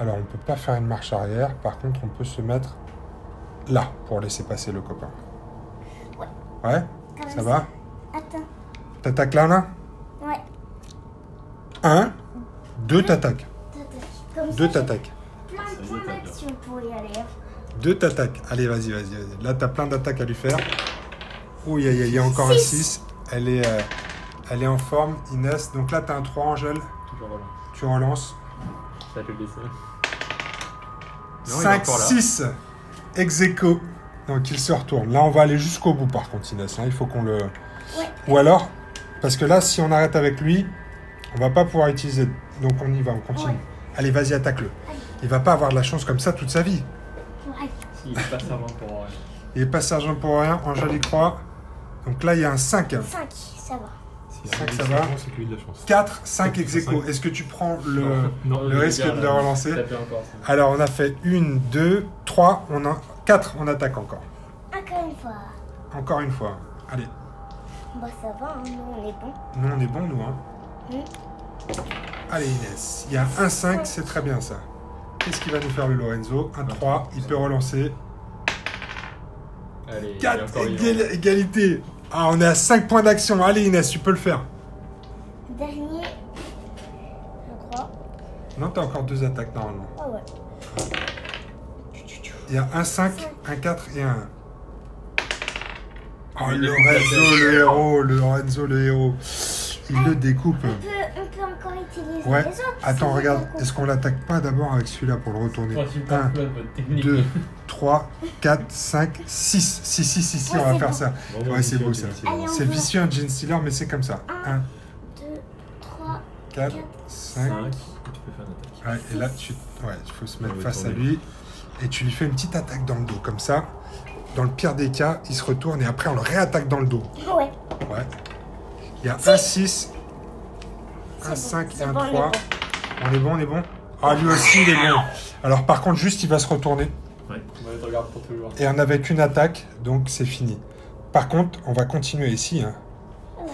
Alors, on peut pas faire une marche arrière. Par contre, on peut se mettre là pour laisser passer le copain. Ouais. Ouais? Comme Ça va? Attends. T'attaques là? Ouais. 1, 2 t'attaques. Comme ça, 2 j'ai t'attaques. plein de points d'action pour y aller. 2 t'attaques. Allez, vas-y. Là, t'as plein d'attaques à lui faire. Oh, il y a encore un 6. Elle est en forme, Inès. Donc là, t'as un 3, Angèle. Toujours voilà. Tu relances. Ça peut le laisser. Non, il est 5, encore là. 6. Ex-aequo. Donc il se retourne. Là, on va aller jusqu'au bout, par contre, Inès. Il faut qu'on le... Ouais. Ou alors, parce que là, si on arrête avec lui, on va pas pouvoir utiliser. Donc on y va, on continue. Ouais. Allez, vas-y, attaque-le. Il va pas avoir de la chance comme ça toute sa vie. Ouais. Si, il est pas servant pour rien. Il est pas sergent pour rien. Angèle y croit. Donc là, il y a un 5. 5, ça va. Si Cinq, il ça est va. servant, c'est que lui de la chance. 4, 5 Cinq, ex-aequo. cinq. Est-ce que tu prends le Non, risque de le relancer? Taper encore, ça. Alors, on a fait 1, 2, 3, 4, on attaque encore. Encore une fois. Encore une fois. Allez, Bah, ça va, hein, nous, on est bon. nous on est bons, nous. Hein. Allez, Inès. Il y a un 5, c'est très bien ça. Qu'est-ce qu'il va nous faire le Lorenzo? Un 3, il peut relancer. Allez, il est 4, encore vivant. égalité. Ah, on est à 5 points d'action. Allez, Inès, tu peux le faire. Dernier, je crois. Non, t'as encore 2 attaques normalement. Ah ouais. Il y a un 5, un 4 et un 1. Oh, Il découpe Lorenzo, le héros. Lorenzo, le héros. Il le découpe. On peut encore utiliser Ouais. les autres. Attends, si regarde. j'ai pas Est-ce qu'on l'attaque pas d'abord avec celui-là pour le retourner? Troisième 1, point de votre technique. 2, 3, 4, 5, 6. Si, Ouais, on va c'est faire bon. ça. Bon, Ouais, c'est beau ça. Allez, on C'est va. vicieux un Gene Stealer, mais c'est comme ça. 1, 2, 3, 4, 5. 5. Tu peux faire une attaque. Ouais, et là, il faut se mettre On va face à tourner. lui. Et tu lui fais une petite attaque dans le dos, comme ça. Dans le pire des cas, il se retourne et après, on le réattaque dans le dos. Ouais. Ouais. Il y a un 6, un C'est 5 bon, et c'est un bon, 3. On est bon. Ah, lui aussi, il est bon. Alors, par contre, juste, il va se retourner. Ouais. On te regarde pour toujours. Et on n'avait qu'une attaque, donc c'est fini. Par contre, on va continuer ici. Hein.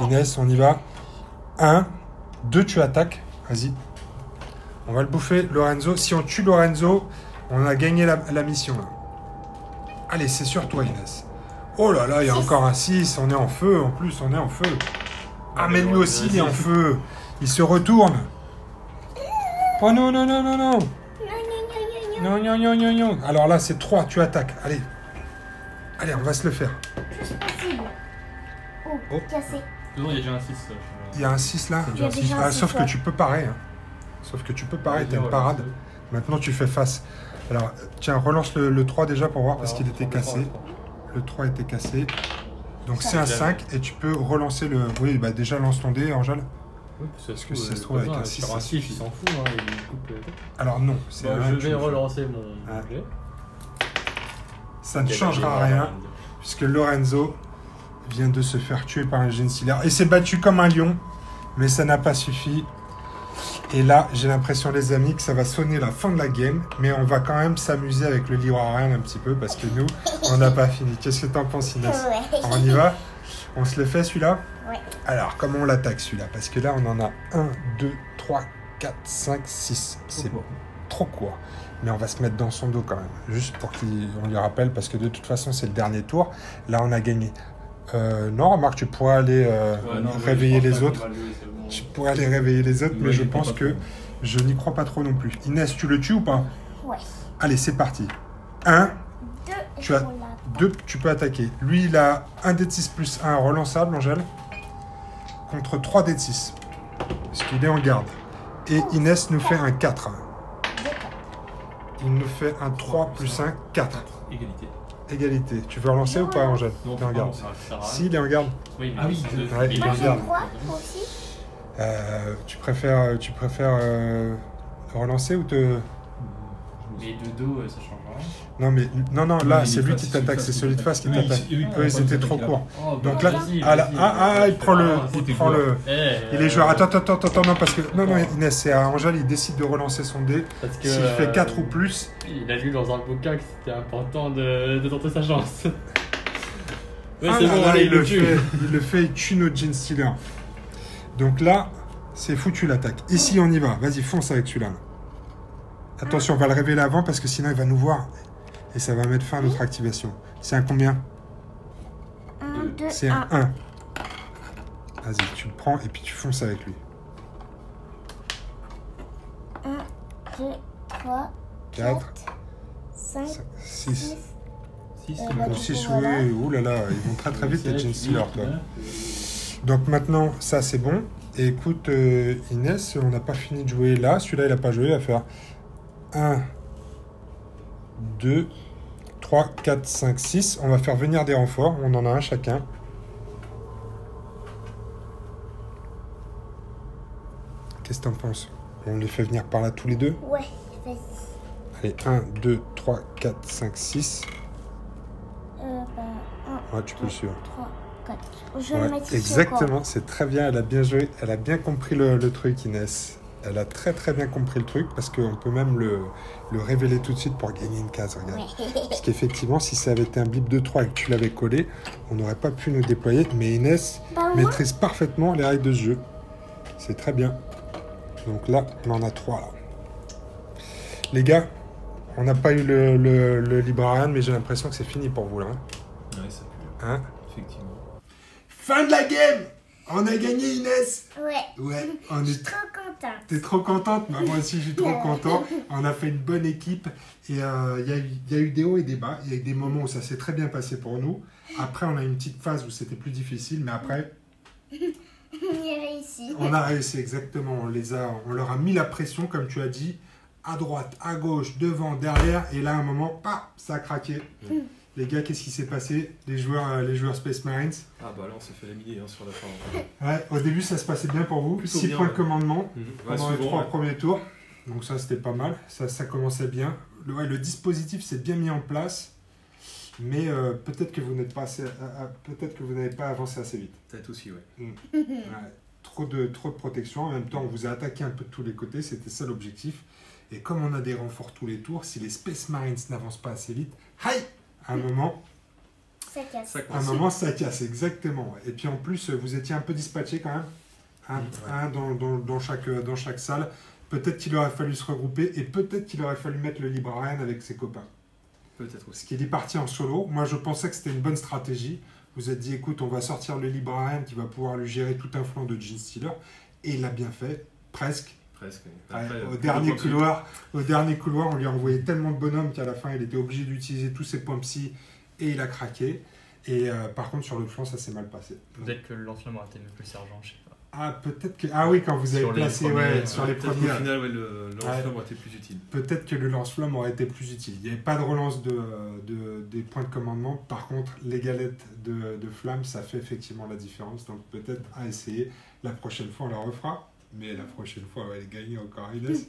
Inès, on y va. 1, 2, tu attaques. Vas-y. On va le bouffer, Lorenzo. Si on tue Lorenzo, on a gagné la mission. Là. Allez, c'est sur toi, Inès. Oh là là, il y a encore un 6. On est en feu, en plus, on est en feu. Ah, mais lui aussi, il est en feu. Il se retourne. Oh non. Non. Alors là, c'est 3, tu attaques. Allez, on va se le faire. Juste possible. Oh, Oh. cassé. Non, il y a déjà un 6. Il y a un 6 là. Il y a déjà un Ah, sauf 6, que ouais. tu peux parer. Hein. Sauf que tu peux parer, t'as une parade. Maintenant, tu fais face. Alors, tiens, relance le 3 déjà pour voir parce qu'il était cassé. Le 3 était cassé. Donc c'est un 5 et tu peux relancer le... Oui, bah déjà lance ton dé, Angèle. Oui, Parce que si ça se trouve avec un 6, sur un ça 6, il suffit. s'en fout. Hein, il coupe. Alors non, c'est Bon, un je que tu vais le fais. relancer mon Ouais. jet. Ça ne Ok, changera bah, rien puisque Lorenzo vient de se faire tuer par un Gene Stealer. Il s'est battu comme un lion, mais ça n'a pas suffi. Et là, j'ai l'impression, les amis, que ça va sonner la fin de la game, mais on va quand même s'amuser avec le livre à rien un petit peu parce que nous, on n'a pas fini. Qu'est-ce que t'en penses, Inès? Ouais. On y va? On se le fait celui-là? Ouais. Alors, comment on l'attaque celui-là? Parce que là, on en a 1, 2, 3, 4, 5, 6. C'est trop court. Mais on va se mettre dans son dos quand même. Juste pour qu'on lui rappelle, parce que de toute façon, c'est le dernier tour. Là, on a gagné. Non, remarque, tu pourrais aller réveiller les autres. Tu pourrais aller réveiller les autres, mais Ouais, je j'y pense crois pas que trop. je n'y crois pas trop non plus. Inès, tu le tues ou pas? Ouais. Allez, c'est parti. 1, 2, Tu as 2, tu peux attaquer. Lui, il a 1 dé de 6 plus 1 relançable, Angèle, contre 3 dé de 6. Parce qu'il est en garde. Et Inès nous fait un 4. Deux quatre. Il nous fait un 3 plus 1, 4. Égalité. Égalité. Tu veux relancer ou pas, Angèle? Non, T'es en garde. Ça sert à rien. Si, il est en garde. Oui, mais Ah oui, c'est- ouais, mais il Moi est en j'ai garde. 3 aussi. Tu préfères relancer ou te... Mais de dos, ça change rien. Non, mais non, Oui, là, il c'est est lui face, qui c'est celui t'attaque, face c'est qui celui de face qui t'attaque. t'attaque. Oui, Eux, c'était trop court. Oh, Donc bah, là, vas-y, ah, là, vas-y. il prend le... Ah, Il c'était prend le... Eh, Il est joueur. Attends, non, parce que... Non, Inès, c'est à Angèle, il décide de relancer son dé. Parce que, S'il fait 4 ou plus, Il a lu dans un bouquin que c'était important de tenter sa chance. Ouais, ah c'est là bon, là, allez, il le fait, il tue notre Gene Stealer. Donc là, c'est foutu l'attaque. Ici, on y va. Vas-y, fonce avec celui-là. Attention, on va le révéler avant parce que sinon il va nous voir. Et ça va mettre fin à notre activation. C'est un combien? 1, 2, C'est un 1. Vas-y, tu le prends et puis tu fonces avec lui. 1, 2, 3, 4, 4, 5, 6. 6. 6, bah, Ou du 6, coup, voilà. oui. Ouh là là, ils vont très très vite les Gene Stealer, toi. Donc maintenant, ça c'est bon. Et écoute, Inès, on n'a pas fini de jouer là. Celui-là, il n'a pas joué. Il va faire 1, 2, 3, 4, 5, 6. On va faire venir des renforts. On en a un chacun. Qu'est-ce que t'en penses? On les fait venir par là tous les deux? Ouais, vas-y. Allez, 1, 2, 3, 4, 5, 6. Bah, 1, Ouais, tu peux le suivre. 3, 4. Je vais Ouais, le mettre ici exactement, c'est très bien, elle a bien joué, elle a bien compris le truc, Inès. Elle a très très bien compris le truc parce qu'on peut même le révéler tout de suite pour gagner une case, regarde. encore. Parce qu'effectivement, si ça avait été un blip de 3 et que tu l'avais collé, on n'aurait pas pu nous déployer. Mais Inès Bah, moi, maîtrise parfaitement les règles de ce jeu. C'est très bien. Donc là, on en a 3 là. Les gars, on n'a pas eu le librarian, mais j'ai l'impression que c'est fini pour vous là. Ouais, ça pue. Hein? Effectivement. Fin de la game! On a gagné, Inès! ouais, Ouais, on je est suis trop contente. T'es trop contente? Bah, moi aussi, je suis trop content. On a fait une bonne équipe. Et il y a eu des hauts et des bas. Il y a eu des moments où ça s'est très bien passé pour nous. Après, on a eu une petite phase où c'était plus difficile. Mais après, On y a réussi. on a réussi exactement. On leur a mis la pression, comme tu as dit, à droite, à gauche, devant, derrière. Et là, à un moment, paf, ça a craqué. Les gars, qu'est-ce qui s'est passé? Les joueurs Space Marines. Ah bah là, on s'est fait laminer hein, sur la fin. Ouais, au début, ça se passait bien pour vous. Plutôt 6 bien, points de ouais. commandement. Ouais, Pendant les souvent, 3 ouais. premiers tours. Donc ça, c'était pas mal. Ça commençait bien. Le dispositif s'est bien mis en place. Mais peut-être que vous n'êtes pas assez, peut-être que vous n'avez pas avancé assez vite. Peut-être aussi, ouais. Ouais, trop de protection. En même temps, on vous a attaqué un peu de tous les côtés. C'était ça l'objectif. Et comme on a des renforts tous les tours, si les Space Marines n'avancent pas assez vite, aïe, à un moment, Ça casse. ça casse, exactement. Et puis en plus, vous étiez un peu dispatchés quand même, dans chaque salle. Peut-être qu'il aurait fallu se regrouper et peut-être qu'il aurait fallu mettre le librarian avec ses copains. Peut-être Parce aussi. qu'il est parti en solo. Moi, je pensais que c'était une bonne stratégie. Vous vous êtes dit, écoute, on va sortir le librarian qui va pouvoir lui gérer tout un flanc de Gene Stealer. Et il l'a bien fait, presque. Presque. Ouais, Après, au plus dernier de points couloir, on lui a envoyé tellement de bonhommes qu'à la fin, il était obligé d'utiliser tous ses points psy et il a craqué. Et par contre, sur le flanc, ça s'est mal passé. Peut-être que l'enflamme aurait été mieux que le sergent, je sais pas. Ah, peut-être que... Ah oui, quand vous avez sur les placé, premiers, sur les peut-être premiers... qu'au final, ouais, le lance-flamme aurait été plus utile. Peut-être que le lance-flamme aurait été plus utile. Il n'y avait pas de relance des points de commandement. Par contre, les galettes de flamme, ça fait effectivement la différence. Donc peut-être à essayer. La prochaine fois, on la refera. Mais la prochaine fois, on va gagner encore, Inès.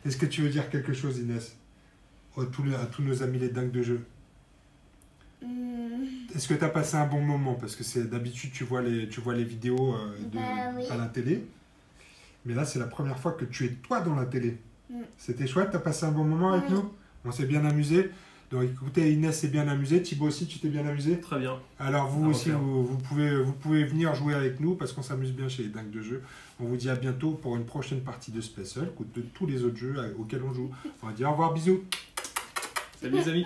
Est-ce que tu veux dire quelque chose, Inès, à tous nos amis les dingues de jeu? Est-ce que tu as passé un bon moment? Parce que c'est d'habitude, tu vois les vidéos Bah oui. à la télé. Mais là, c'est la première fois que tu es toi dans la télé. C'était chouette, tu as passé un bon moment avec Oui. nous? On s'est bien amusé. Donc écoutez, Inès s'est bien amusée. Thibaut aussi, tu t'es bien amusé? Très bien. Alors vous À aussi, refaire. vous pouvez venir jouer avec nous parce qu'on s'amuse bien chez les dingues de jeu. On vous dit à bientôt pour une prochaine partie de Special, de tous les autres jeux auxquels on joue. On va dire au revoir, bisous. Salut les amis.